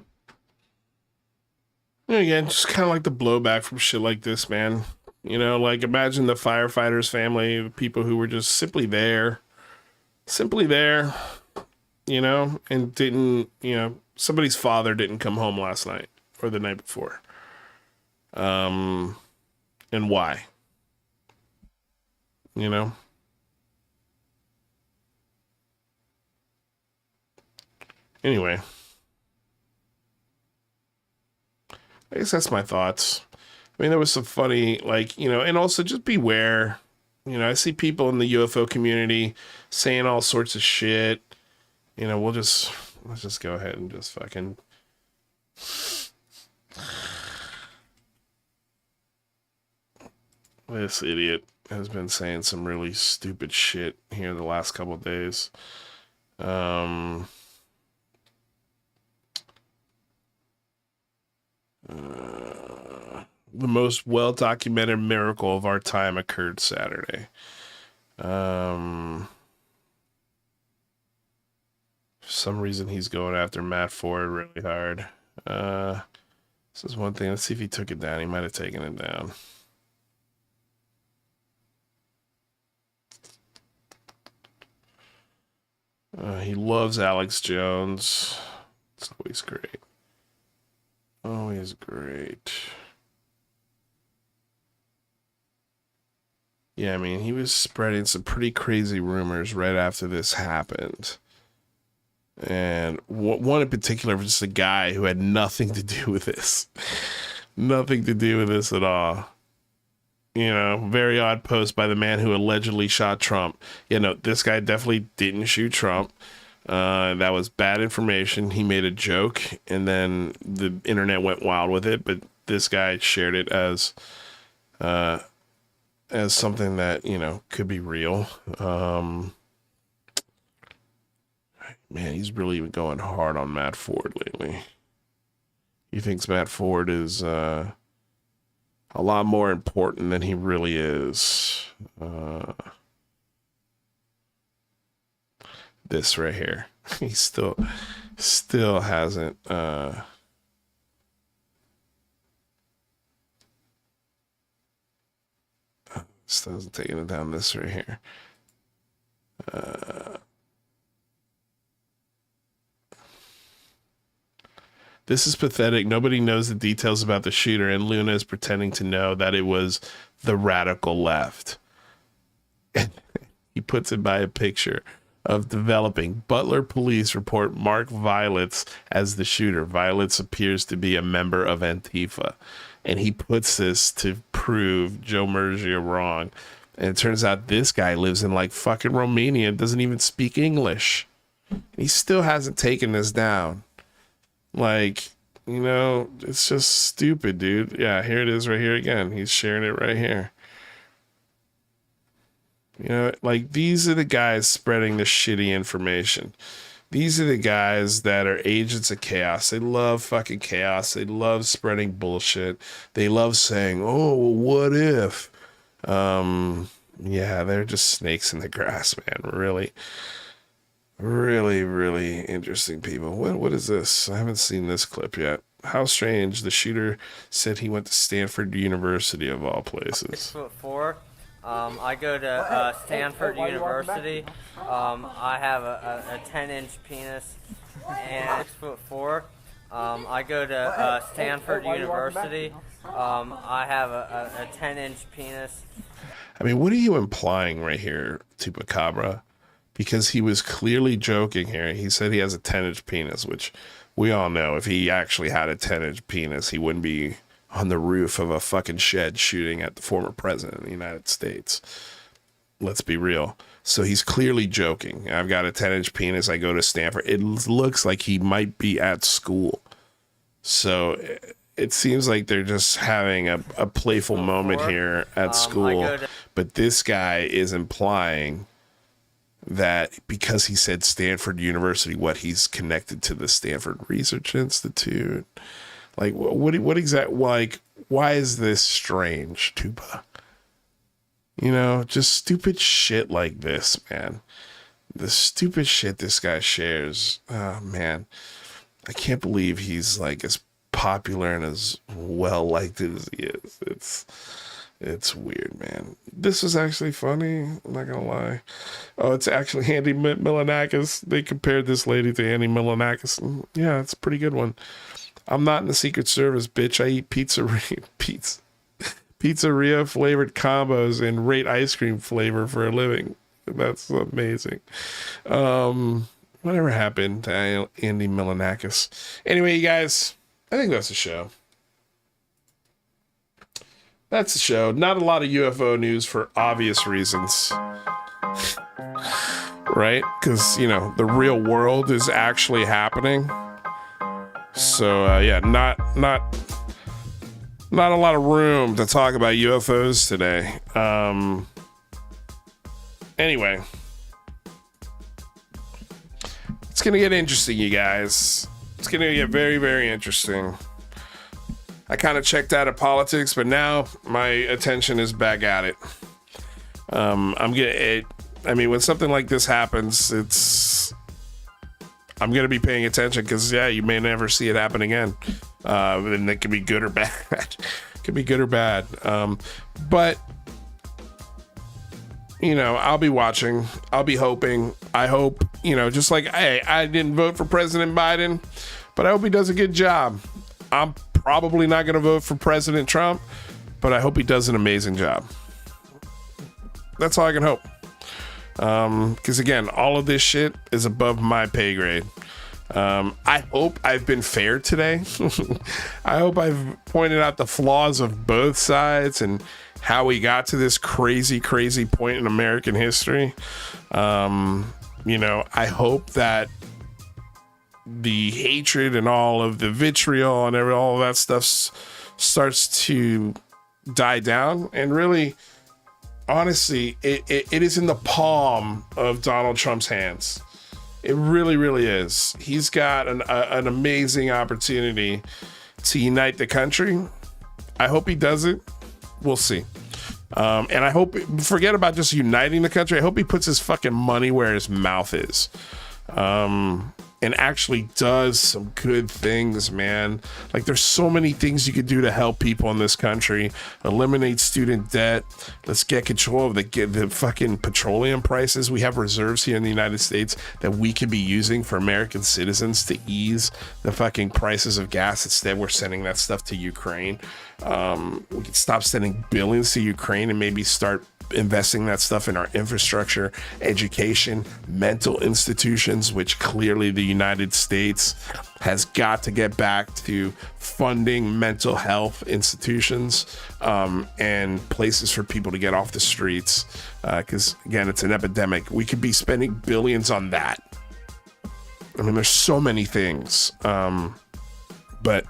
Again, just kind of like the blowback from shit like this, man. Like imagine the firefighters' family, the people who were just simply there, and didn't, somebody's father didn't come home last night or the night before. And why? Anyway, I guess that's my thoughts. I mean, there was some funny, and also just beware. I see people in the UFO community saying all sorts of shit. Let's just go ahead and just fucking. This idiot has been saying some really stupid shit here the last couple of days. The most well-documented miracle of our time occurred Saturday. For some reason, he's going after Matt Ford really hard. This is one thing. Let's see if he took it down. He might have taken it down. He loves Alex Jones. It's always great. Always great. Yeah, I mean, he was spreading some pretty crazy rumors right after this happened. And one in particular was just a guy who had nothing to do with this. Nothing to do with this at all. You know, very odd post by the man who allegedly shot Trump. You know, this guy definitely didn't shoot Trump. That was bad information. He made a joke, and then the internet went wild with it. But this guy shared it as something that, you know, could be real. Man, he's really been going hard on Matt Ford lately. He thinks Matt Ford is a lot more important than he really is. This right here. He still hasn't still hasn't taken it down. This right here. This is pathetic. Nobody knows the details about the shooter, and Luna is pretending to know that it was the radical left. And he puts it by a picture of developing. Butler police report Mark Violets as the shooter. Violets appears to be a member of Antifa. And he puts this to prove Joe Mergia wrong. And it turns out this guy lives in like fucking Romania and doesn't even speak English. He still hasn't taken this down. Like, you know, it's just stupid, dude. Yeah, here it is right here again. He's sharing it right here. You know, like, these are the guys spreading the shitty information. These are the guys that are agents of chaos. They love fucking chaos. They love spreading bullshit. They love saying, oh, well, what if? Yeah, they're just snakes in the grass, man. Really. Really, really interesting people. What is this? I haven't seen this clip yet. How strange. The shooter said he went to Stanford University, of all places. 6'4". I go to Stanford University. I have a 10-inch penis and 6'4". I go to Stanford University. I have a 10-inch penis. I mean, what are you implying right here, Tupacabra? Because he was clearly joking here. He said he has a 10-inch penis, which we all know if he actually had a 10-inch penis, he wouldn't be on the roof of a fucking shed shooting at the former president of the United States. Let's be real. So he's clearly joking. I've got a 10-inch penis. I go to Stanford. It looks like he might be at school. So it seems like they're just having a playful moment here at school. But this guy is implying that because he said Stanford University, what, he's connected to the Stanford Research Institute. Like, what exactly, like, why is this strange, Tupa? You know, just stupid shit like this, man. The stupid shit this guy shares. Oh, man. I can't believe he's, like, as popular and as well-liked as he is. It's weird, man. This was actually funny. I'm not gonna lie. Oh, it's actually Andy Milonakis. They compared this lady to Andy Milonakis. Yeah, it's a pretty good one. I'm not in the Secret Service, bitch. I eat pizzeria flavored combos and rate ice cream flavor for a living. That's amazing. Whatever happened to Andy Milonakis? Anyway, you guys, I think that's the show. That's the show. Not a lot of UFO news for obvious reasons. Right? Because, you know, the real world is actually happening. So, yeah, not a lot of room to talk about UFOs today. Anyway. It's going to get interesting, you guys. It's going to get very, very interesting. I kind of checked out of politics, but now my attention is back at it. I mean, when something like this happens, I'm going to be paying attention because, yeah, you may never see it happen again. And it can be good or bad. It can be good or bad. But, you know, I'll be watching. I'll be hoping. I hope, you know, just like, hey, I didn't vote for President Biden, but I hope he does a good job. I'm probably not going to vote for President Trump, but I hope he does an amazing job. That's all I can hope. Because again, all of this shit is above my pay grade. I hope I've been fair today. I hope I've pointed out the flaws of both sides and how we got to this crazy point in American history. I hope that the hatred and all of the vitriol and all of that stuff starts to die down. And really, honestly, it is in the palm of Donald Trump's hands. It really is. He's got an amazing opportunity to unite the country. I hope he does it. We'll see. And I hope, forget about just uniting the country. I hope he puts his fucking money where his mouth is. And actually does some good things, man. Like, there's so many things you could do to help people in this country. Eliminate student debt. Let's get control of the fucking petroleum prices. We have reserves here in the United States that we could be using for American citizens to ease the fucking prices of gas. Instead, we're sending that stuff to Ukraine. We could stop sending billions to Ukraine and maybe start investing that stuff in our infrastructure, education, mental institutions, which clearly the United States has got to get back to funding mental health institutions and places for people to get off the streets. Because again, it's an epidemic. We could be spending billions on that. I mean, there's so many things. But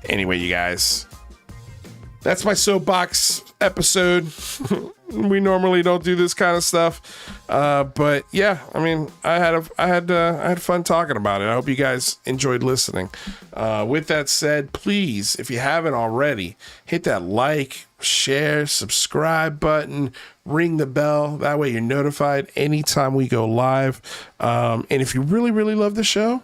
anyway, you guys, that's my soapbox episode. We normally don't do this kind of stuff, but yeah, I mean, I had fun talking about it. I hope you guys enjoyed listening. With that said, please, if you haven't already, hit that like, share, subscribe button, ring the bell. That way you're notified anytime we go live. And if you really love the show,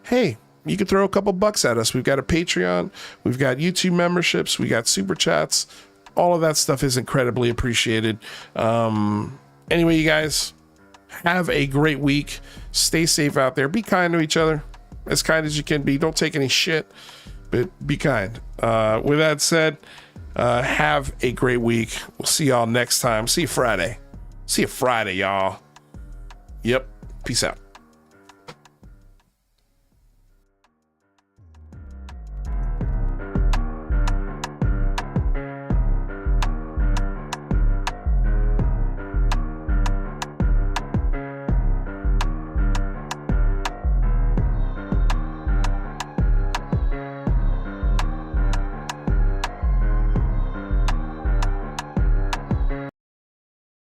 hey, you can throw a couple bucks at us. We've got a Patreon, we've got YouTube memberships, we got super chats. All of that stuff is incredibly appreciated. Anyway, you guys, have a great week. Stay safe out there. Be kind to each other, as kind as you can be. Don't take any shit, but be kind. With that said, have a great week. We'll see y'all next time. See you Friday. See you Friday, y'all. Yep. Peace out.